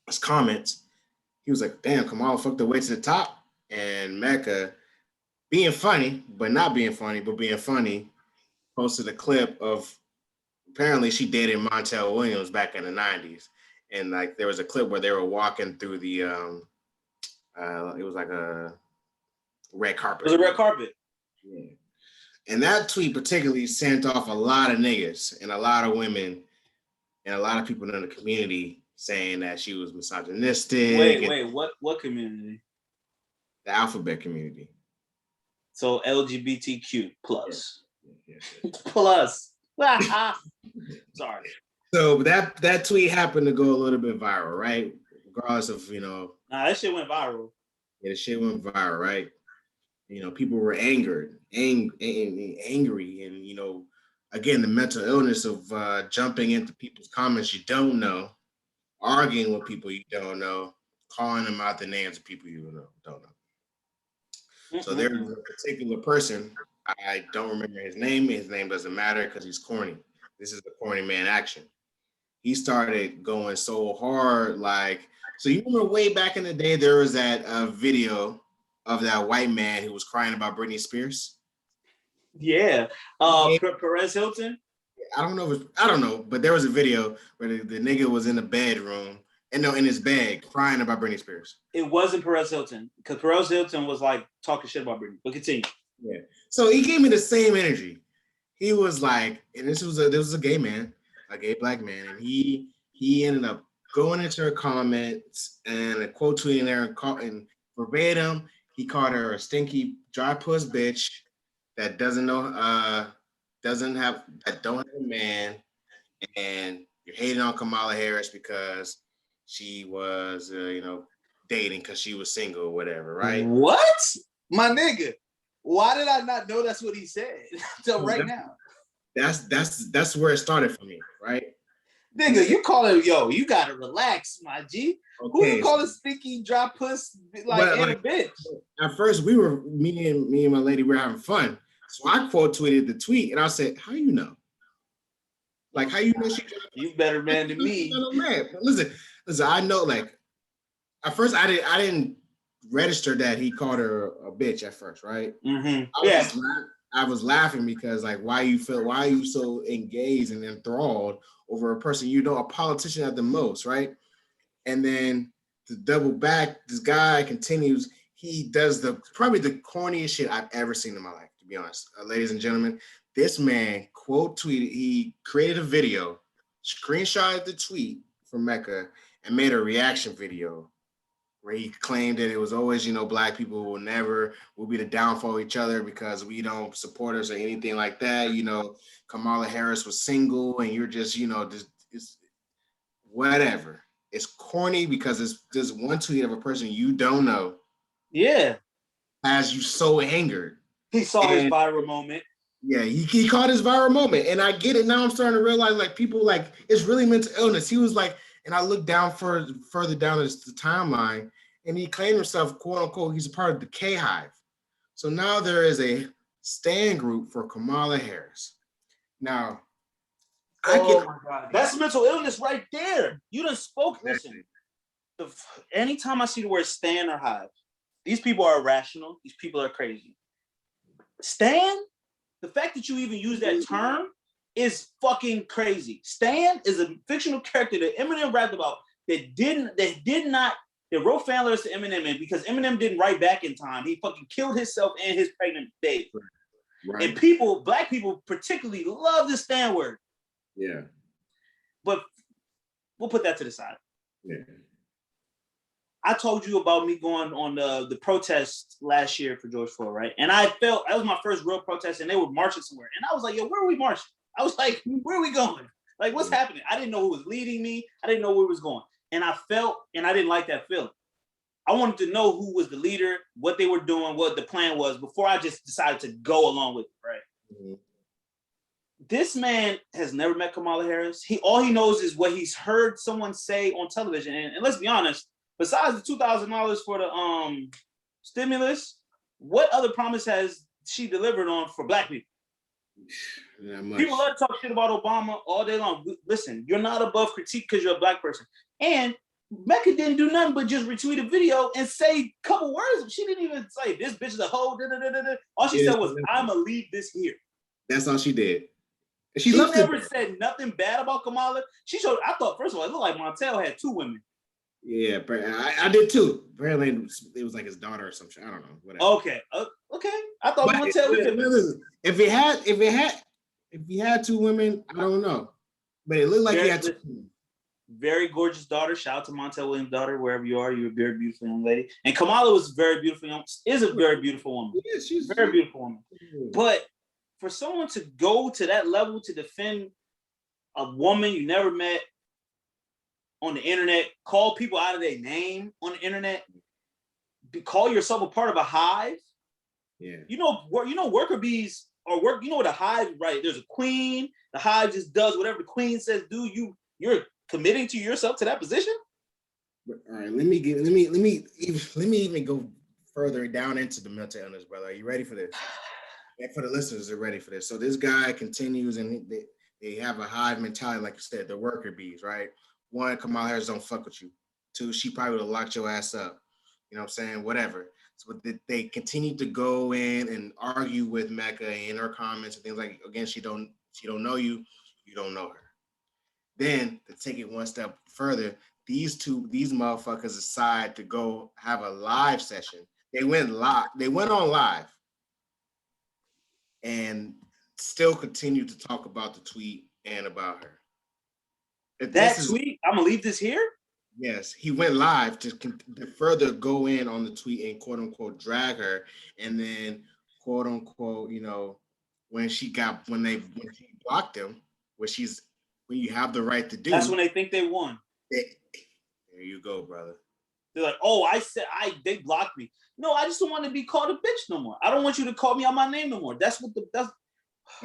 his comments, he was like, damn, Kamala fucked her way to the top. And Mecca, being funny, but not being funny, but being funny, posted a clip of, apparently she dated Montel Williams back in the 90s. And like there was a clip where they were walking through the it was like a red carpet. It was a red carpet. Yeah. And that tweet particularly sent off a lot of niggas and a lot of women and a lot of people in the community saying that she was misogynistic. Wait, what community? The alphabet community. So LGBTQ plus. Yeah. Plus. Sorry. So that tweet happened to go a little bit viral, right? Regardless of, Nah, that shit went viral. Yeah, the shit went viral, right? People were angry, and again, the mental illness of jumping into people's comments you don't know, arguing with people you don't know, calling them out the names of people you don't know. Mm-hmm. So there's a particular person, I don't remember his name. His name doesn't matter because he's corny. This is the corny man action. He started going so hard, so you remember way back in the day, there was that video of that white man who was crying about Britney Spears. Yeah. Perez Hilton? I don't know, but there was a video where the nigga was in the bedroom, in his bed, crying about Britney Spears. It wasn't Perez Hilton, because Perez Hilton was like talking shit about Britney. But continue. Yeah. So he gave me the same energy. He was like, and this was a gay man. a gay black man, and he ended up going into her comments and a quote tweeting there and verbatim, he called her a stinky dry puss bitch that doesn't know don't have a man, and you're hating on Kamala Harris because she was dating because she was single or whatever, right? What? My nigga. Why did I not know that's what he said until right now? That's where it started for me, right? Nigga, you call it, yo, you gotta relax, my G. Okay, who you call a stinky dry puss like a bitch? At first, me and my lady were having fun. So I quote tweeted the tweet and I said, "How you know? Like, how you know she? You better man than me." Listen. I know. Like, at first, I didn't register that he called her a bitch at first, right? Mm-hmm. I was laughing because, like, why are you so engaged and enthralled over a person you know, a politician at the most, right? And then to double back, this guy continues. He does probably the corniest shit I've ever seen in my life, to be honest. Ladies and gentlemen, this man quote tweeted, he created a video, screenshotted the tweet from Mecca, and made a reaction video where he claimed that it was always, black people will be the downfall of each other because we don't support us or anything like that. Kamala Harris was single and you're just, it's whatever. It's corny because it's just one tweet of a person you don't know. Yeah. Has you so angered. He saw his viral moment. Yeah, he caught his viral moment. And I get it now. I'm starting to realize like people like it's really mental illness. He was like, and I looked down further down the timeline, and he claimed himself, quote unquote, he's a part of the KHive. So now there is a stand group for Kamala Harris. Now, my God. That's mental illness right there. You done spoke. Listen, anytime I see the word stand or hive, these people are irrational. These people are crazy. Stand, the fact that you even use that term is fucking crazy. Stan is a fictional character that Eminem rapped about that wrote fan letters to Eminem, and because Eminem didn't write back in time, he fucking killed himself and his pregnant babe. Right. And black people particularly love the Stan word. Yeah. But we'll put that to the side. Yeah. I told you about me going on the protest last year for George Floyd, right? And I felt that was my first real protest, and they were marching somewhere. And I was like, yo, where are we marching? I was like, where are we going? Like, what's happening? I didn't know who was leading me. I didn't know where it was going. And I felt, and I didn't like that feeling. I wanted to know who was the leader, what they were doing, what the plan was before I just decided to go along with it, right? Mm-hmm. This man has never met Kamala Harris. All he knows is what he's heard someone say on television. And let's be honest, besides the $2,000 for the stimulus, what other promise has she delivered on for black people? People love to talk shit about Obama all day long. Listen, you're not above critique because you're a black person. And Mecca didn't do nothing but just retweet a video and say a couple words. She didn't even say, this bitch is a hoe. All she said was, I'm going to leave this here. That's all she did. She never said nothing bad about Kamala. I thought, first of all, it looked like Montel had two women. Yeah, I did too. Apparently, it was like his daughter or some shit. I don't know. Whatever. Okay. I thought Montel was if he had two women, I don't know. But it looked like he had two women. Very gorgeous daughter. Shout out to Montel Williams' daughter, wherever you are. You're a very beautiful young lady. And Kamala was very beautiful. Is a very beautiful woman. Yeah, she's a very beautiful woman. But for someone to go to that level to defend a woman you never met on the internet, call people out of their name on the internet, call yourself a part of a hive. Yeah. You know worker bees or work. You know what a hive, right? There's a queen. The hive just does whatever the queen says do. You're committing to yourself to that position. All right. Let me even go further down into the mental illness, brother. Are you ready for this? And for the listeners, they're ready for this. So this guy continues, and they have a hive mentality, like you said, the worker bees, right? One, Kamala Harris don't fuck with you. Two, she probably would have locked your ass up. You know what I'm saying? Whatever. So they continue to go in and argue with Mecca in her comments and things like, again, she don't know you, you don't know her. Then to take it one step further, these motherfuckers decide to go have a live session. They went on live and still continue to talk about the tweet and about her. That tweet, I'm gonna leave this here. Yes, he went live to further go in on the tweet and quote unquote drag her, and then quote unquote, when she blocked him, when you have the right to do. That's when they think they won. There you go, brother. They're like, oh, they blocked me. No, I just don't want to be called a bitch no more. I don't want you to call me out my name no more. That's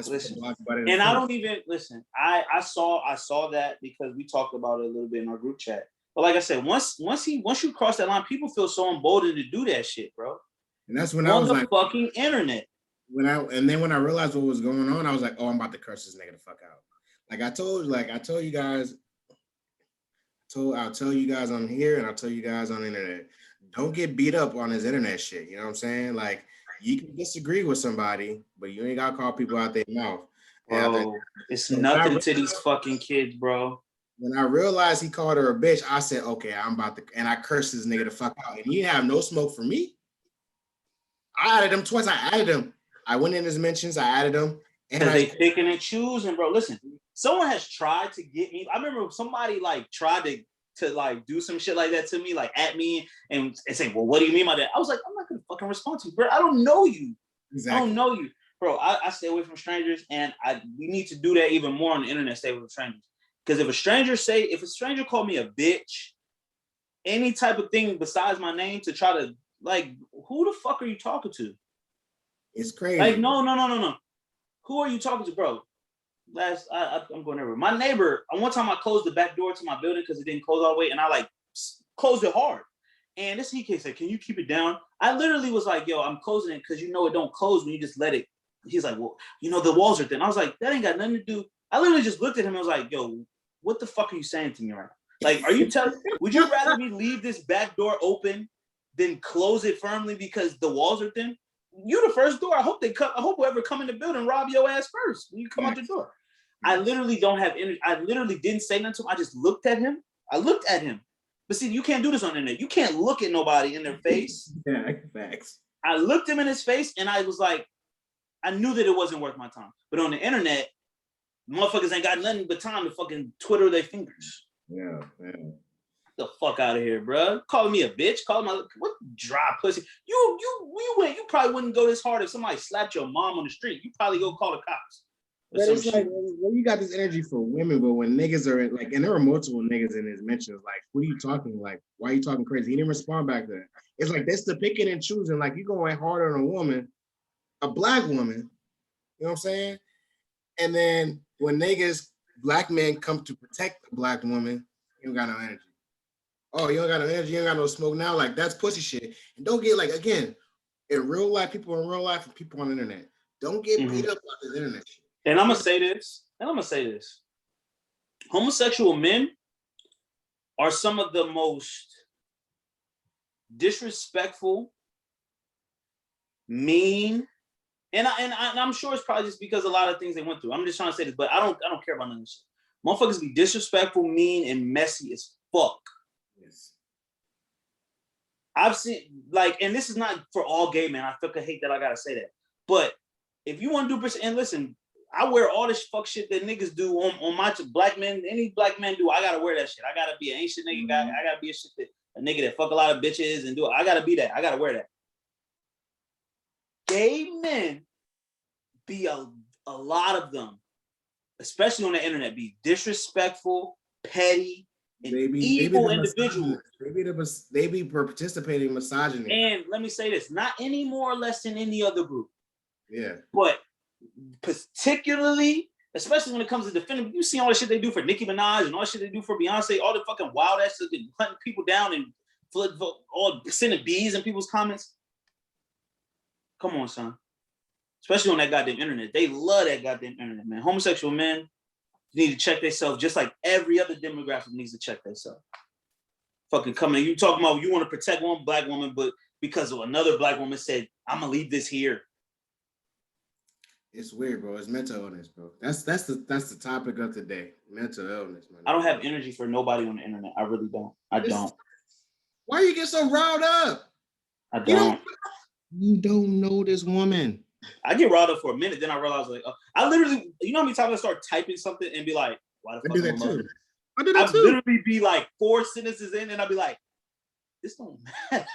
listen. And I don't even listen. I saw that because we talked about it a little bit in our group chat. But like I said, once you cross that line, people feel so emboldened to do that shit, bro. And that's when I was like, fucking internet. When I realized what was going on, I was like, oh, I'm about to curse this nigga the fuck out. I told you guys, I'll tell you guys on here and I'll tell you guys on the internet. Don't get beat up on this internet shit. You know what I'm saying? Like, you can disagree with somebody, but you ain't gotta call people out their mouth. Bro, it's nothing to these fucking kids, bro. When I realized he called her a bitch, I said, okay, I'm about to, and I cursed this nigga the fuck out. And he didn't have no smoke for me. I added him twice. I went in his mentions, I added him. And they picking and choosing, bro. Listen, someone has tried to get me. I remember somebody tried to do some shit like that to me, at me and say, well, what do you mean by that? I was like, I'm not gonna fucking respond to you, bro. I don't know you. Exactly. I don't know you. Bro, I stay away from strangers, and we need to do that even more on the internet, stay with strangers. Because if a stranger called me a bitch, any type of thing besides my name to try to, who the fuck are you talking to? It's crazy. No. Who are you talking to, bro? I'm going everywhere. My neighbor, one time I closed the back door to my building because it didn't close all the way, and I closed it hard. And this he said, "Can you keep it down?" I literally was like, "Yo, I'm closing it because it don't close when you just let it." He's like, "Well, the walls are thin." I was like, "That ain't got nothing to do." I literally just looked at him and was like, "Yo, what the fuck are you saying to me right now? Are you telling? Would you rather me leave this back door open than close it firmly because the walls are thin? You the first door. I hope whoever come in the building rob your ass first when you come out the door." I literally don't have energy. I literally didn't say nothing to him. I just looked at him. But see, you can't do this on the internet. You can't look at nobody in their face. Yeah, facts. I looked him in his face and I was like, I knew that it wasn't worth my time. But on the internet, motherfuckers ain't got nothing but time to fucking twiddle their fingers. Yeah. The fuck out of here, bro. Calling me a bitch, calling my what dry pussy. You probably wouldn't go this hard if somebody slapped your mom on the street. You probably go call the cops. But it's you got this energy for women, but when niggas are and there were multiple niggas in his mentions, what are you talking? Why are you talking crazy? He didn't respond back to that. It's that's the picking and choosing. You going harder on a woman, a black woman, you know what I'm saying? And then when black men come to protect a black woman, you don't got no energy. Oh, you don't got no energy, you don't got no smoke now. That's pussy shit. And don't get again, in real life, people in real life and people on the internet, don't get beat up about this internet shit. And I'm gonna say this. Homosexual men are some of the most disrespectful, mean, and I'm sure it's probably just because a lot of things they went through. I'm just trying to say this, but I don't care about none of this shit. Motherfuckers be disrespectful, mean, and messy as fuck. Yes. I've seen and this is not for all gay men. I fucking hate that I gotta say that. But if you want to do and listen, I wear all this fuck shit that niggas do on my black men. Any black men do, I gotta wear that shit. I gotta be an ancient nigga guy. I gotta be a nigga that fuck a lot of bitches and do it. I gotta be that. I gotta wear that. Gay men be a lot of them, especially on the internet, be disrespectful, petty, and evil individuals. They be participating in misogyny. And let me say this, not any more or less than any other group. Yeah. But particularly, especially when it comes to defending, you see all the shit they do for Nicki Minaj and all the shit they do for Beyonce, all the fucking wild ass shit, hunting people down and all sending bees in people's comments. Come on, son. Especially on that goddamn internet. They love that goddamn internet, man. Homosexual men need to check themselves just like every other demographic needs to check themselves. Fucking coming, you talking about you want to protect one black woman, but because of another black woman said, I'm gonna leave this here. It's weird, bro. It's mental illness, bro. That's the topic of today. Mental illness, man. I don't have energy for nobody on the internet. I really don't. I don't. Why you get so riled up? I don't. You don't know this woman. I get riled up for a minute, then I realize I literally, you know how many times I start typing something and be like, why the fuck? I do that too. I do that I'd too. literally be like 4 sentences in, and I'd be like, "This don't matter."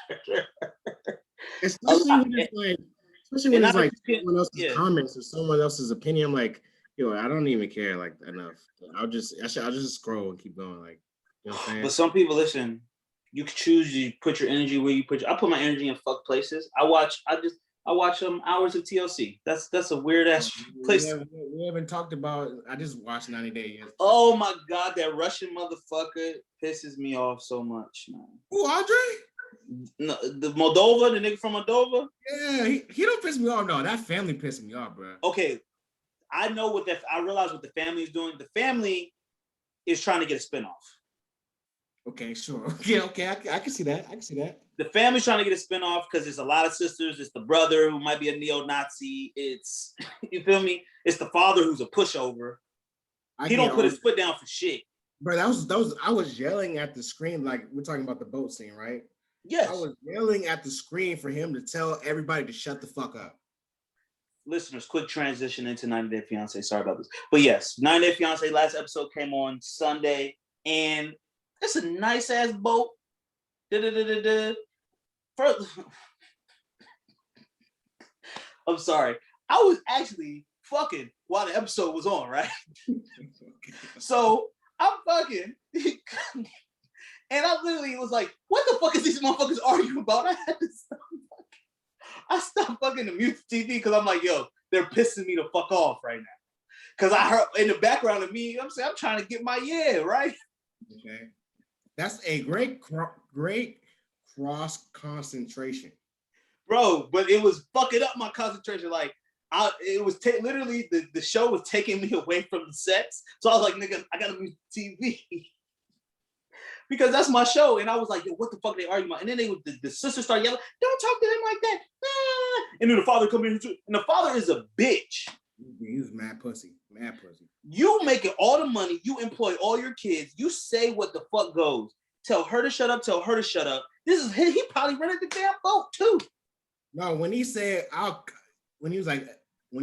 Especially when it's like, especially when And I it's like get, someone else's yeah. comments or someone else's opinion. I'm like, yo, I don't even care like enough. I'll just scroll and keep going. Like, you know what I'm saying? But some people listen. You can choose to put your energy where you put. I put my energy in fuck places. I watch hours of TLC. That's a weird ass place. We haven't talked about. I just watched 90 Days. Oh my god, that Russian motherfucker pisses me off so much, man. Who, Andre? No, the Moldova, the nigga from Moldova. Yeah, he don't piss me off. No, that family pissed me off, bro. Okay, I know what that. I realize what the family is doing. The family is trying to get a spinoff. Okay, sure. Yeah, okay, I can see that. I can see that. The family's trying to get a spinoff because there's a lot of sisters. It's the brother who might be a neo-Nazi. It's you feel me? It's the father who's a pushover. He don't put his foot down for shit. Bro, that was I was yelling at the screen, like we're talking about the boat scene, right? Yes. I was yelling at the screen for him to tell everybody to shut the fuck up. Listeners, quick transition into 90 Day Fiance. Sorry about this. But yes, 90 Day Fiance last episode came on Sunday, and it's a nice ass boat. I'm sorry. I was actually fucking while the episode was on, right? So I'm fucking, and I literally was like, "What the fuck is these motherfuckers arguing about?" I had to stop. I stopped fucking the mute TV because I'm like, "Yo, they're pissing me the fuck off right now." Because I heard in the background of me, I'm saying, I'm trying to get my right. Okay, that's a great cross concentration, bro. But it was fucking up my concentration. Like, it was literally the show was taking me away from the sex. So I was like, nigga, I gotta mute TV because that's my show. And I was like, yo, what the fuck are they arguing about? And then the sister started yelling, "Don't talk to him like that!" And then the father come in, and the father is a bitch. He was mad pussy. You making all the money, you employ all your kids, you say what the fuck goes. Tell her to shut up, This is he probably rented the damn boat too. No, when he said when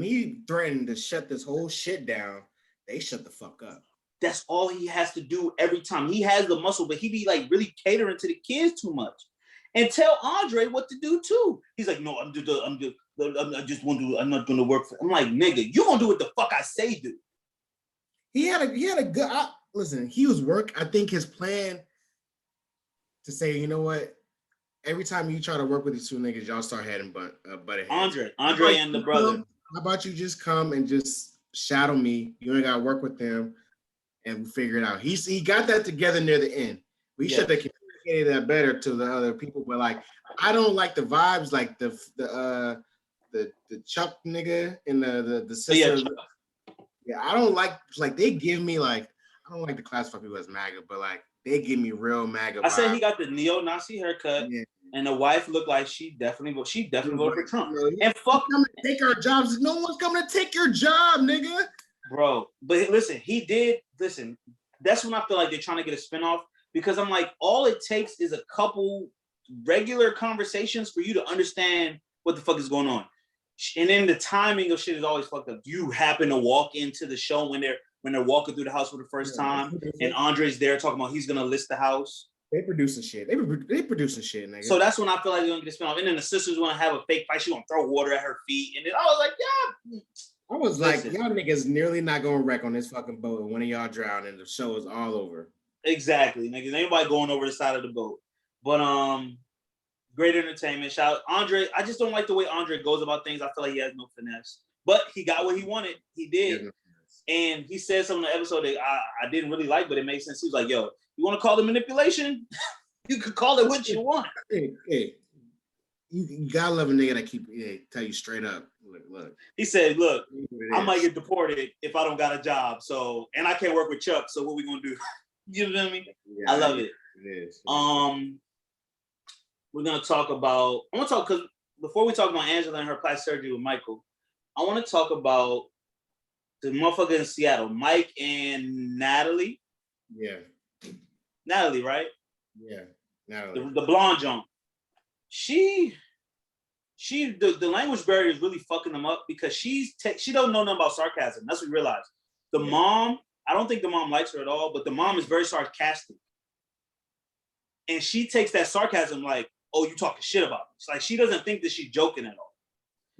he threatened to shut this whole shit down, they shut the fuck up. That's all he has to do every time. He has the muscle, but he be like really catering to the kids too much. And tell Andre what to do too. He's like, no, I'm not gonna work for. I'm like, nigga, you gonna do what the fuck I say do. He had a good listen. He was I think his plan to say, you know what, every time you try to work with these two niggas, y'all start heading butting heads. Andre and the brother. How about you just come and just shadow me? You ain't gotta work with them, and we figure it out. He got that together near the end. We should have communicated that better to the other people. But like, I don't like the vibes, like the Chuck nigga and the sister. Yeah, I don't like they give me like, I don't like to classify people as MAGA, but like they give me real MAGA vibes. I said he got the neo-Nazi haircut, and the wife looked like she definitely voted for Trump. And fuck, coming to take our jobs. No one's coming to take your job, nigga. Bro, but listen, that's when I feel like they're trying to get a spinoff, because I'm like, all it takes is a couple regular conversations for you to understand what the fuck is going on. And then the timing of shit is always fucked up. You happen to walk into the show when they're walking through the house for the first time, and Andre's there talking about he's gonna list the house. They producing shit. They producing shit, nigga. So that's when I feel like they're gonna get a spinoff. And then the sisters want to have a fake fight. She's gonna throw water at her feet, and then I was like, yeah. I was like, y'all niggas nearly not gonna wreck on this fucking boat, and one of y'all drown, and the show is all over. Exactly, niggas. Anybody going over the side of the boat, but great entertainment. Shout out Andre. I just don't like the way Andre goes about things. I feel like he has no finesse, but he got what he wanted. He did. And he said something in the episode that I didn't really like, but it made sense. He was like, yo, you want to call it manipulation? You could call it what you want. Hey, you gotta love a nigga that tell you straight up. Look. He said, look, I might get deported if I don't got a job. So, and I can't work with Chuck. So what we gonna do? You know what I mean? Yeah, I love it. It is. We're gonna talk about. I want to talk because before we talk about Angela and her plastic surgery with Michael, I want to talk about the motherfucker in Seattle, Mike and Natalie. Yeah. Natalie, right? Yeah. Natalie. The blonde junk. The language barrier is really fucking them up because she don't know nothing about sarcasm. That's what we realized. The mom I don't think the mom likes her at all, but the mom is very sarcastic. And she takes that sarcasm like, oh, you talking shit about me. It's like she doesn't think that she's joking at all.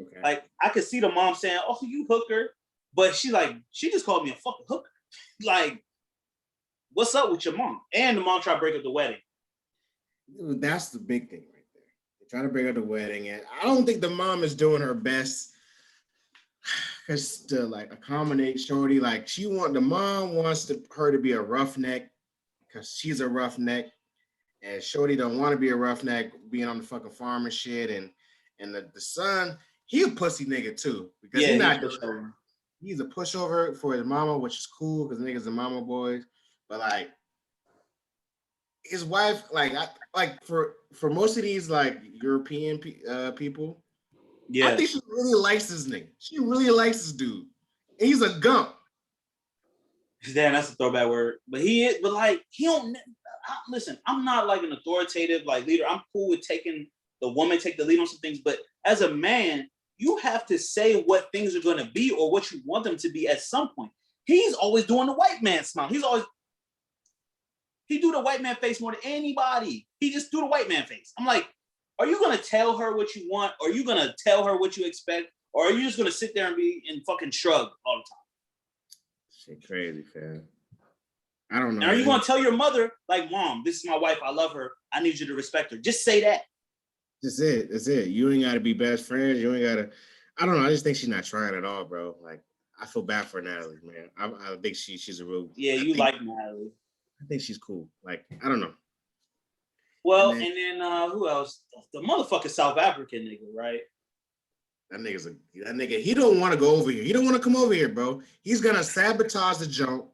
Okay. Like I could see the mom saying, oh, you hooker. But she just called me a fucking hooker. Like, what's up with your mom? And the mom tried to break up the wedding. That's the big thing right there. They try to break up the wedding, and I don't think the mom is doing her best because to like accommodate Shorty. Like the mom wants her to be a roughneck because she's a roughneck, and Shorty don't want to be a roughneck being on the fucking farm and shit. And the son, he a pussy nigga too because he's not doing. He's a pushover for his mama, which is cool because niggas are mama boys. But like his wife, for most of these like European people, I think she really likes this nigga. She really likes this dude. And he's a gump. Damn, that's a throwback word. But he don't listen. I'm not like an authoritative like leader. I'm cool with taking the woman take the lead on some things, but as a man, you have to say what things are going to be or what you want them to be at some point. He's always doing the white man smile. He do the white man face more than anybody. He just do the white man face. I'm like, are you going to tell her what you want? Or are you going to tell her what you expect? Or are you just going to sit there and fucking shrug all the time? Shit crazy, fam. I don't know. And are you going to tell your mother, like, Mom, this is my wife. I love her. I need you to respect her. Just say that. That's it. That's it. You ain't got to be best friends. You ain't got to. I don't know. I just think she's not trying at all, bro. Like, I feel bad for Natalie, man. I think she's a real. Yeah, like Natalie. I think she's cool. Like, I don't know. Well, and then who else? The motherfucking South African nigga, right? That nigga. He don't want to go over here. He don't want to come over here, bro. He's gonna sabotage the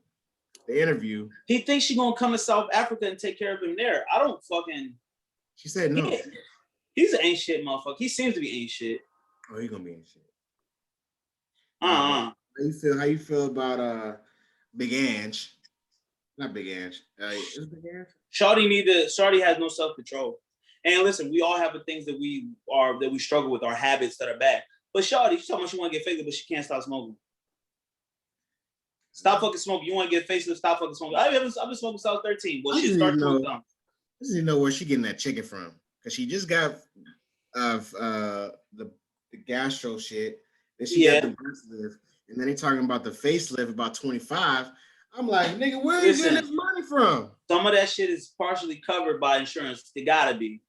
interview. He thinks she's gonna come to South Africa and take care of him there. I don't fucking. She said no. He's an ain't shit motherfucker. He seems to be ain't shit. Oh, he's gonna be ain't shit. How you feel about Big Ange? Not Big Ange. Is Big Ange? Shawty has no self-control. And listen, we all have the things that we struggle with, our habits that are bad. But Shawty, she's talking about she want to get facelift, but she can't stop smoking. Stop fucking smoking. You want to get facelift, stop fucking smoking. I've been smoking since I was 13. Well, she started doing something. I just need to know where she getting that chicken from. Because she just got the gastro shit. Then she got the breast lift. And then they talking about the facelift about 25. I'm like, nigga, where are you getting this money from? Some of that shit is partially covered by insurance. It gotta be.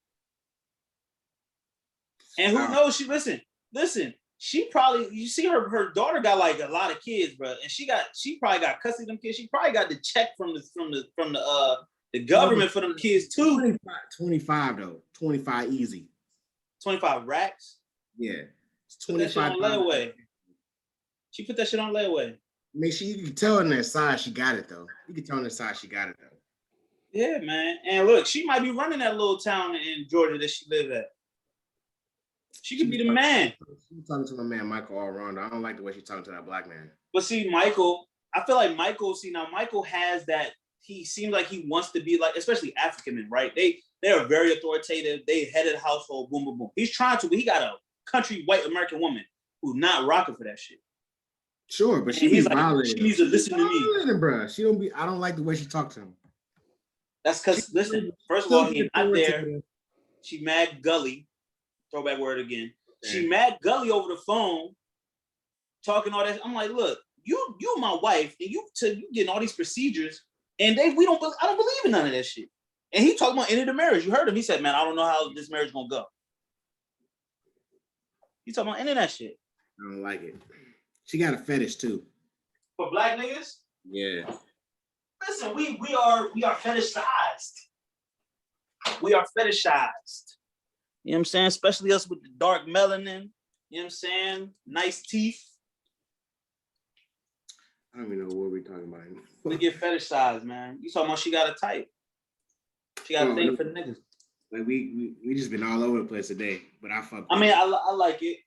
And who knows? Listen. She probably, you see her daughter got like a lot of kids, bro, and she probably got custody of them kids. She probably got the check from the government for them kids too. 25 though, 25 easy. 25 racks. Yeah, it's 25 on layaway. She put that shit on layaway. Make sure you can tell on that side she got it though. You can tell on that side she got it though. Yeah, man. And look, she might be running that little town in Georgia that she live at. She could be the man. She's talking to my man Michael all around. I don't like the way she's talking to that black man. But see, Michael, I feel like Michael has that. He seems like he wants to be like, especially African men, right? They are very authoritative. They head of the household. Boom, boom, boom. He's trying to, but he got a country white American woman who's not rocking for that shit. Sure, but she's like, she needs to listen to me, bro. She don't be. I don't like the way she talked to him. That's because listen. First of all, he's not there. She mad gully. Throwback word again. Yeah. She mad gully over the phone, talking all that. I'm like, look, you my wife, and you getting all these procedures, and I don't believe in none of that shit. And he talking about ending the marriage. You heard him. He said, man, I don't know how this marriage gonna go. He talking about ending that shit. I don't like it. She got a fetish too. For black niggas? Yeah. Listen, we are fetishized. We are fetishized. You know what I'm saying? Especially us with the dark melanin. You know what I'm saying? Nice teeth. I don't even know what we're talking about. We get fetishized, man. You talking about she got a type. She got a thing for the niggas. Like we just been all over the place today, but I fuck. I mean, I like it.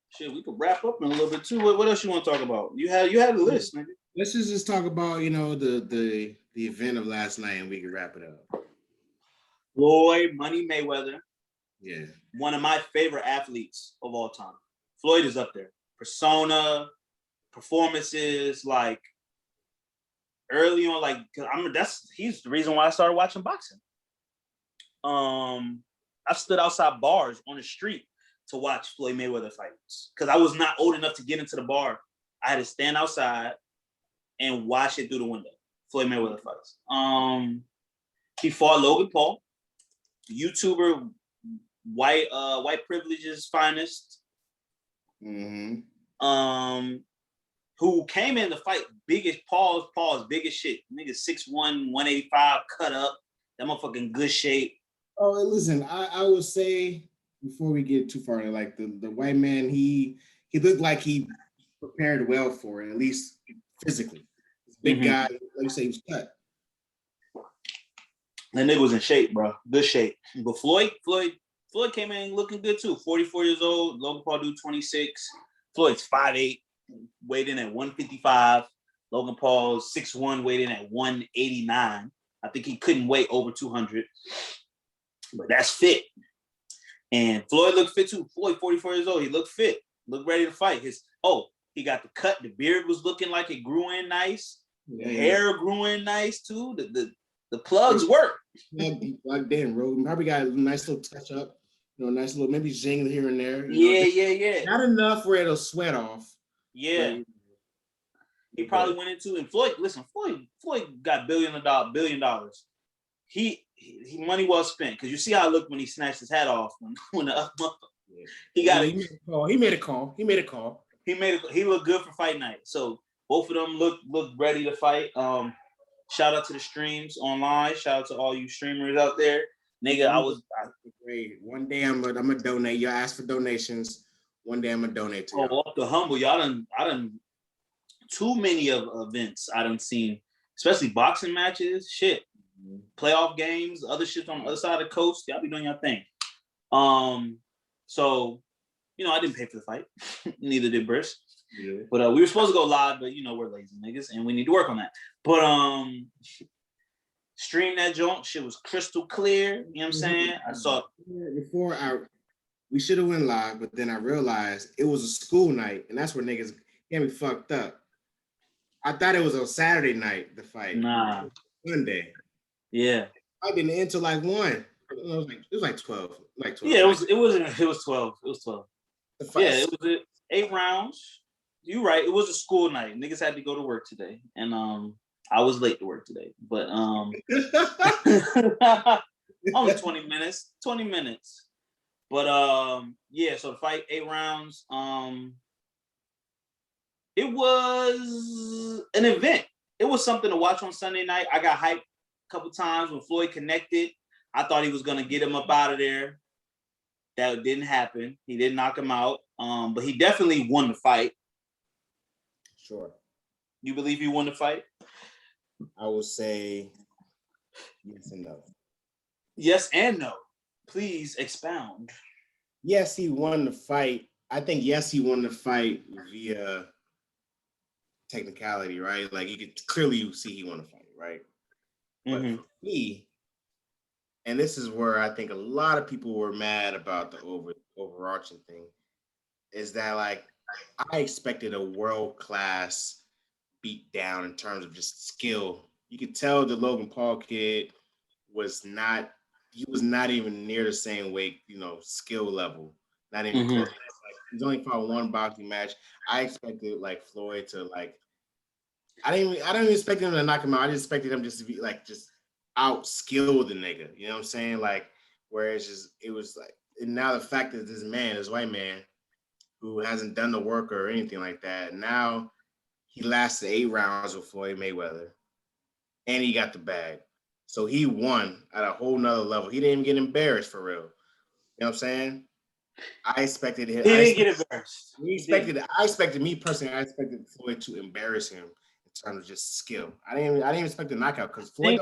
Shit, we could wrap up in a little bit too. What else you want to talk about? You had a list, nigga. Let's just talk about, the event of last night, and we can wrap it up. Floyd Money Mayweather. Yeah. One of my favorite athletes of all time. Floyd is up there. Persona, performances, like early on, like he's the reason why I started watching boxing. I stood outside bars on the street to watch Floyd Mayweather fights because I was not old enough to get into the bar. I had to stand outside and watch it through the window. Floyd Mayweather fights. He fought Logan Paul, YouTuber, white privilege's finest. Mm-hmm. Who came in to fight biggest Paul's biggest shit. Nigga 6'1", 185, cut up. That motherfucking good shape. Oh, listen, I would say before we get too far, like the white man, he looked like he prepared well for it, at least physically. Big guy, like you say, he was cut. That nigga was in shape, bro. Good shape. But Floyd came in looking good too. 44 years old. Logan Paul do 26. Floyd's 5'8", weighed in at 155. Logan Paul's 6'1", weighed in at 189. I think he couldn't weigh over 200. But that's fit. And Floyd looked fit too. Floyd, 44 years old. He looked fit. Looked ready to fight. He got the cut. The beard was looking like it grew in nice. The hair grew in nice too. The plugs work. Like Dan Rogan probably got a nice little touch up. Nice little maybe zing here and there. Yeah. Not enough where it'll sweat off. Yeah. He probably went into and Floyd got $1 billion. He money well spent because you see how it looked when he snatched his hat off when the he made a call. He looked good for fight night. So both of them look ready to fight. Shout out to the streams online. Shout out to all you streamers out there. Nigga, great. One day I'm gonna donate. Y'all ask for donations. One day I'm gonna donate to y'all. Off the humble, I done too many of events I done seen, especially boxing matches, shit. Playoff games, other shit on the other side of the coast. Y'all be doing your thing. So, I didn't pay for the fight. Neither did Briss. Yeah. But we were supposed to go live, but we're lazy niggas and we need to work on that. But stream that joint, shit was crystal clear. You know what I'm saying? I saw we should have went live, but then I realized it was a school night, and that's where niggas get me fucked up. I thought it was on Saturday night, the fight. Nah. Sunday. Yeah. I didn't enter like 1. It was like 12. Yeah, it was 12. It was 12. Yeah, it was 8 rounds. You're right. It was a school night. Niggas had to go to work today. And I was late to work today. But only 20 minutes. 20 minutes. But so the fight, 8 rounds. It was an event. It was something to watch on Sunday night. I got hyped a couple times when Floyd connected. I thought he was gonna get him up out of there. That didn't happen. He didn't knock him out. But he definitely won the fight. Sure. You believe he won the fight? I would say yes and no. Yes and no. Please expound. Yes, he won the fight. I think he won the fight via technicality, right? Like you could clearly see he won the fight, right? But for me, and this is where I think a lot of people were mad about the overarching thing, is that like I expected a world-class beat down in terms of just skill. You could tell the Logan Paul kid was not even near the same weight, skill level. Not even close. Like, he's only fought 1 boxing match. I expected like Floyd to like I don't even expect him to knock him out. I just expected him just to be like just out skill the nigga. You know what I'm saying? Like whereas it was like, and now the fact that this white man, who hasn't done the work or anything like that, now he lasted 8 rounds with Floyd Mayweather, and he got the bag. So he won at a whole nother level. He didn't even get embarrassed for real. You know what I'm saying? I expected him. He didn't get embarrassed. I expected Floyd to embarrass him in terms of just skill. I didn't expect a knockout because Floyd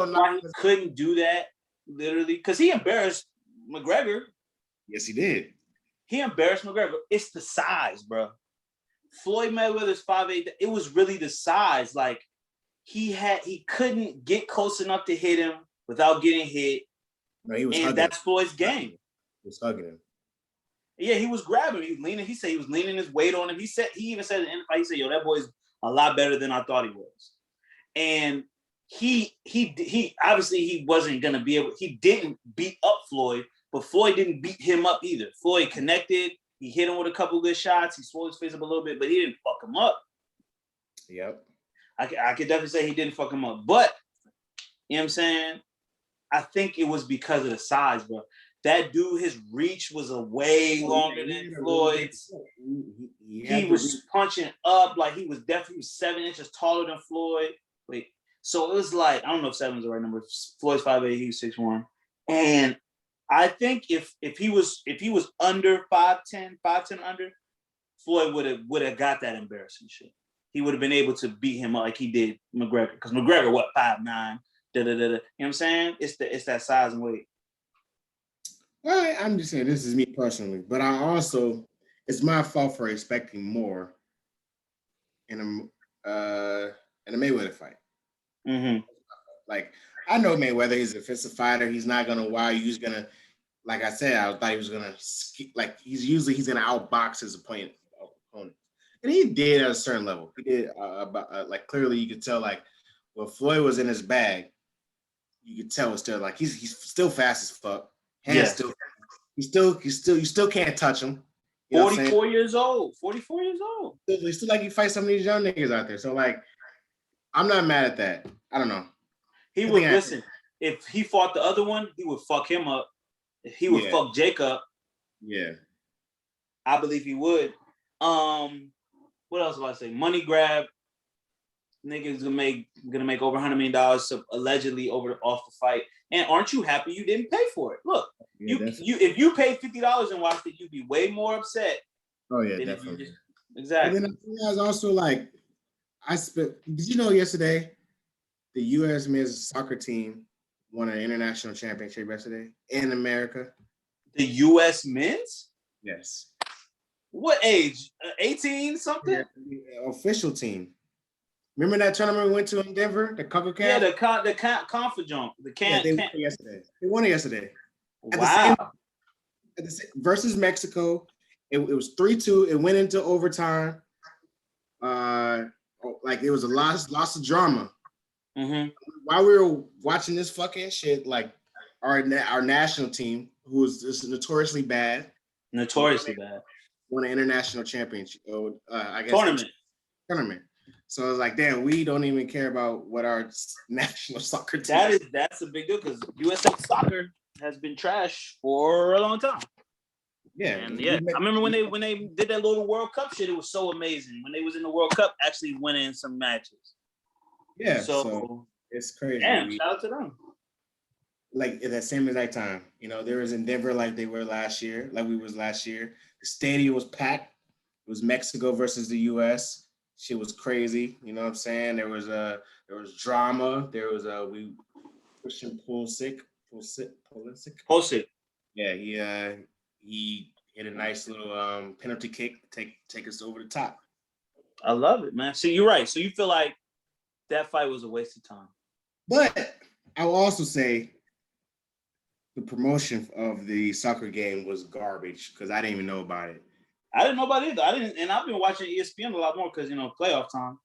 couldn't do that literally because he embarrassed McGregor. Yes, he did. He embarrassed McGregor. It's the size, bro. Floyd Mayweather's 5'8". It was really the size. Like he couldn't get close enough to hit him without getting hit. No, he was and that's Floyd's game. He was hugging him. Yeah, he was grabbing him. He was leaning. He said he was leaning his weight on him. He even said in the fight, he said, "Yo, that boy's a lot better than I thought he was. And he obviously he wasn't gonna be able. He didn't beat up Floyd, but Floyd didn't beat him up either. Floyd connected. He hit him with a couple good shots. He swelled his face up a little bit, but he didn't fuck him up. Yep. I could definitely say he didn't fuck him up, but you know what I'm saying? I think it was because of the size, bro. That dude, his reach was a way longer than Floyd's. He was punching up like he was definitely 7 inches taller than Floyd. Wait, so it was like, I don't know if 7 is the right number. Floyd's 5'8", he was 6'1". And I think if he was under 5'10", 5'10" under, Floyd would have got that embarrassing shit. He would have been able to beat him up like he did McGregor. Because McGregor, what, 5'9", You know what I'm saying? It's that size and weight. Well, I'm just saying this is me personally, but I also it's my fault for expecting more in a Mayweather fight. Mm-hmm. Like I know Mayweather, he's a defensive fighter. He's not gonna wow you. He's gonna, like I said, I thought he was gonna he's gonna outbox his opponent, and he did at a certain level. He did like clearly you could tell like when Floyd was in his bag, you could tell it's still like he's still fast as fuck. Hands still, you still can't touch him. 44 years old. 44 years old. It's still like you fight some of these young niggas out there. So like, I'm not mad at that. I don't know. He would listen. If he fought the other one, he would fuck him up. If he would fuck Jake up, I believe he would. What else do I say? Money grab. Niggas gonna make over $100 million allegedly off the fight. And aren't you happy you didn't pay for it? Look, if you paid $50 and watched it, you'd be way more upset. Oh yeah, definitely. Exactly. And then I was also like, did you know yesterday the U.S. men's soccer team won an international championship yesterday in America? The U.S. men's? Yes. What age? 18 something? Yeah, official team. Remember that tournament we went to in Denver, the CONCACAF? Yeah, the conference jump. They won it yesterday. They won it yesterday. Wow. Versus Mexico. It was 3-2. It went into overtime. Like it was a lots of drama. Mm-hmm. While we were watching this fucking shit, like our national team, who is just notoriously bad, won an international championship. I guess tournament. So I was like, damn, we don't even care about what our national soccer team. That's a big deal because USA soccer has been trash for a long time. Yeah, and I remember when they did that little World Cup shit. It was so amazing when they was in the World Cup, actually winning some matches. Yeah, so it's crazy. Damn, shout out to them. Like at that same exact time, they was in Denver like they were last year, like we was last year. The stadium was packed. It was Mexico versus the U.S. Shit was crazy. You know what I'm saying? There was drama. There was Christian Pulisic. Yeah, he hit a nice little penalty kick to take us over the top. I love it, man. See, you're right. So you feel like that fight was a waste of time. But I will also say the promotion of the soccer game was garbage because I didn't even know about it. I didn't know about it either. And I've been watching ESPN a lot more because playoff time.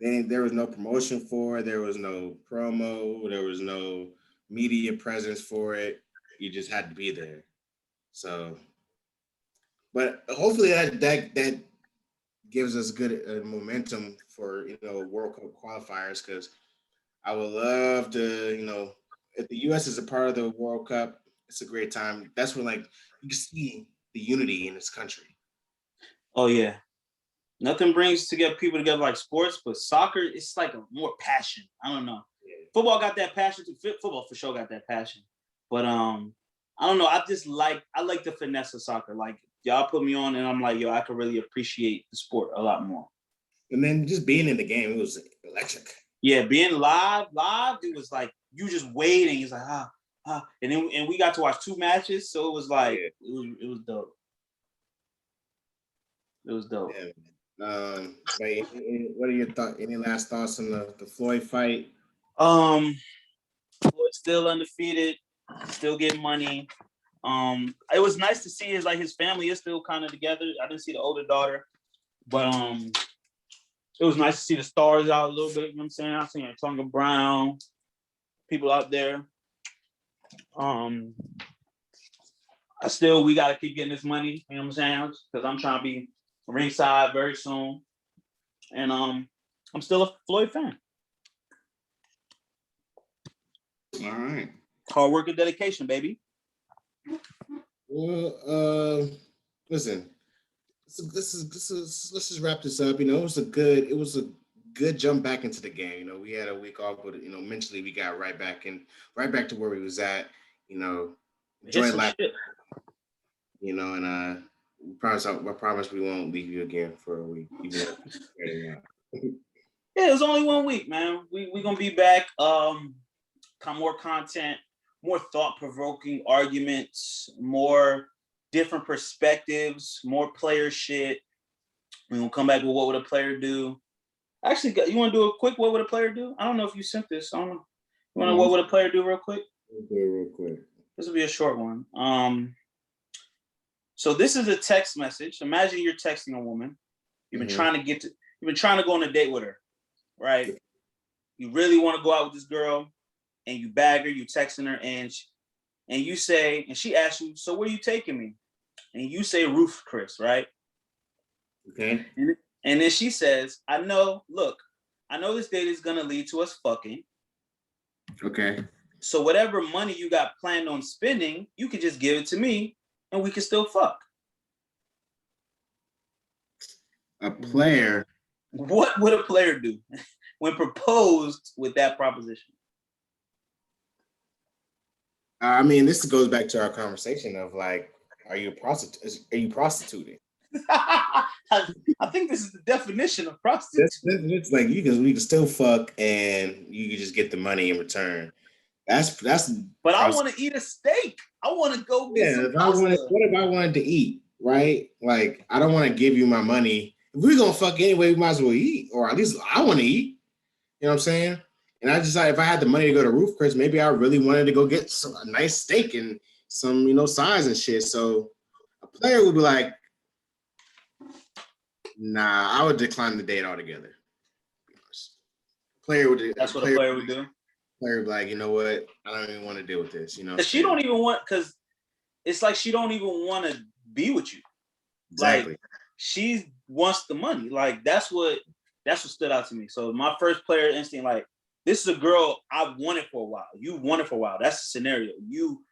There was no promotion for it. There was no promo. There was no media presence for it. You just had to be there. So, but hopefully that gives us good momentum for World Cup qualifiers because I would love to if the U.S. is a part of the World Cup, it's a great time. That's when you can see the unity in this country. Oh yeah, nothing brings people together like sports, but soccer it's like a more passion. I don't know. Yeah. Football got that passion too. Football for sure got that passion, but I don't know. I like the finesse of soccer. Like y'all put me on, and I'm like, yo, I can really appreciate the sport a lot more. And then just being in the game, it was electric. Yeah, being live, it was like you just waiting. It's like and we got to watch 2 matches, so it was like it was dope. It was dope. Yeah. What are your thoughts? Any last thoughts on the Floyd fight? Floyd's still undefeated, still getting money. It was nice to see his family is still kind of together. I didn't see the older daughter, but It was nice to see the stars out a little bit. You know what I'm saying? I seen Tonga Brown, people out there. We gotta keep getting this money. You know what I'm saying? Because I'm trying to be ringside very soon, and I'm still a Floyd fan. All right. Hard work and dedication, baby. Well, listen. Let's just wrap this up. You know, it was a good jump back into the game. You know, we had a week off, but you know, mentally we got right back to where we was at. You know, enjoy life. You know, and I promise we won't leave you again for a week. Yeah, it was only 1 week, man. We gonna be back. More content, more thought-provoking arguments, more different perspectives, more player shit. We're gonna come back with what would a player do. Actually, you want to do a quick what would a player do? I don't know if you sent this. I don't know. You want to what would a player do real quick? Okay, real quick. This will be a short one. So this is a text message. Imagine you're texting a woman. You've been trying to go on a date with her, right? You really want to go out with this girl, and you bag her. You texting her, and you say, and she asks you, "So where are you taking me?" And you say, "Roof Chris," right? Okay. And then she says, I know this date is gonna lead to us fucking. Okay. So whatever money you got planned on spending, you could just give it to me and we can still fuck. A player. What would a player do when proposed with that proposition? I mean, this goes back to our conversation of like, are you prostituting? I think this is the definition of prostitute. It's like we can still fuck and you can just get the money in return. That's. But I want to eat a steak. I want to go get some pasta. What if I wanted to eat? Right? Like I don't want to give you my money. If we're gonna fuck anyway, we might as well eat, or at least I want to eat. You know what I'm saying? And I decided if I had the money to go to Roof Chris, maybe I really wanted to go get a nice steak and some size and shit. So a player would be like, nah, I would decline the date altogether. That's what a player would do. Player would be like, you know what? I don't even want to deal with this. She don't even want, because it's like she don't even want to be with you. Exactly. Like she wants the money. Like that's what stood out to me. So my first player instinct, like this is a girl I've wanted for a while. You wanted for a while. That's the scenario. You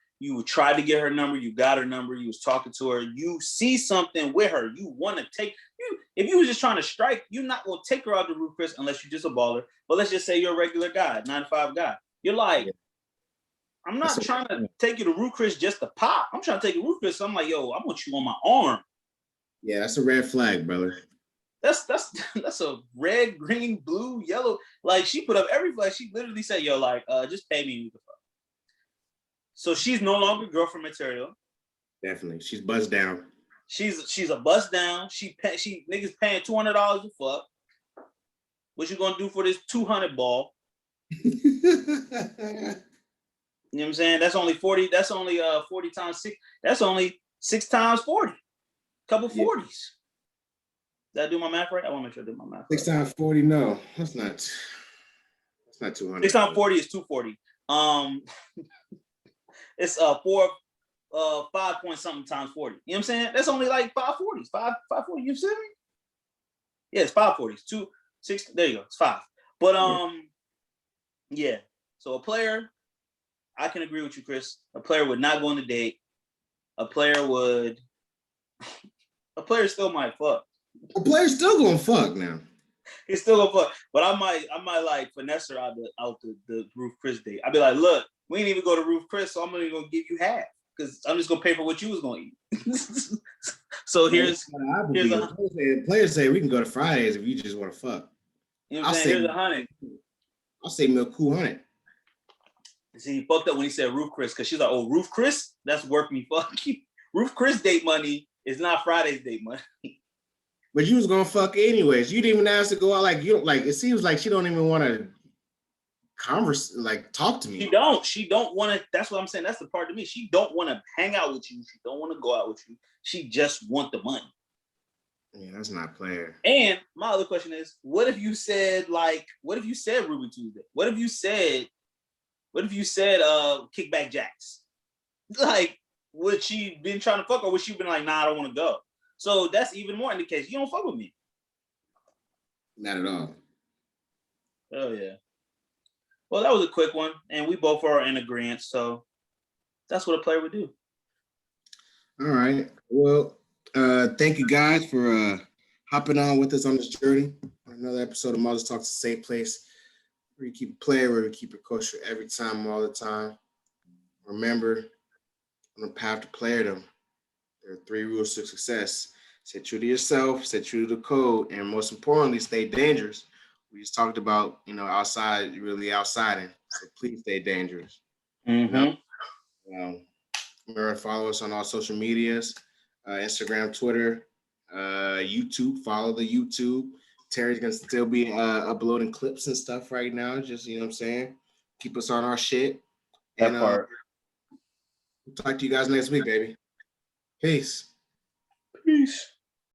tried to get her number. You got her number. You was talking to her. You see something with her. You want to take you. If you was just trying to strike, you're not gonna take her out to Roof Chris unless you're just a baller. But let's just say you're a regular guy, 9-to-5 guy. You're like, I'm not trying to take you to Roof Chris just to pop. I'm trying to take you to Roof Chris. So I'm like, yo, I want you on my arm. Yeah, that's a red flag, brother. That's a red, green, blue, yellow. Like she put up every flag. She literally said, yo, like, just pay me. So she's no longer girlfriend material. Definitely, she's buzzed down. She's a bust down. She niggas paying $200 to fuck. What you gonna do for this 200 ball? You know what I'm saying? That's only 40. That's only 40 times 6. That's only 6 times 40. Couple 40s. Did I do my math right? I want to make sure I did my math. 6 times 40. No, that's not 200. 6 times 40 is 240. It's 5 point something times 40. You know what I'm saying? That's only like 540s. 540. You see me? Yeah, it's 540s. 2, 6. There you go. It's 5. But yeah. So a player, I can agree with you, Chris. A player would not go on a date. A player still might fuck. A player's still gonna fuck now. He's still gonna fuck. But I might like finesse her out the Roof Chris date. I'd be like, look, we ain't even go to Roof Chris, so I'm only gonna give you half. Because I'm just gonna pay for what you was gonna eat. So here's players say we can go to Fridays if you just want to fuck. You know what I'm saying? Here's 100. I'll say me a cool 100. See, he fucked up when he said Roof Chris, because she's like, oh, Roof Chris? That's worth me fucking. Roof Chris date money is not Friday's date money. But you was gonna fuck anyways. You didn't even ask to go out. Like you don't like. It seems like she don't even want to talk to me. She don't want to. That's what I'm saying. That's the part to me. She don't want to hang out with you. She don't want to go out with you. She just want the money. Yeah, that's not player. And my other question is, what if you said Ruby Tuesday? What if you said Kickback Jacks? Like, would she been trying to fuck, or would she been like, nah, I don't want to go? So that's even more indication you don't fuck with me. Not at all. Oh yeah. Well, that was a quick one, and we both are in agreement. So that's what a player would do. All right. Well, thank you guys for hopping on with us on this journey. Another episode of Mother's Talks, a safe place where you keep it player, where we keep it kosher every time, all the time. Remember, on the path to playerdom, there are 3 rules to success. Stay true to yourself, stay true to the code, and most importantly, stay dangerous. We just talked about, outside, really outsiding. So please stay dangerous. Mm-hmm. Remember to follow us on all social medias, Instagram, Twitter, YouTube. Follow the YouTube. Terry's gonna still be uploading clips and stuff right now. Just what I'm saying. Keep us on our shit. That part. We'll talk to you guys next week, baby. Peace. Peace.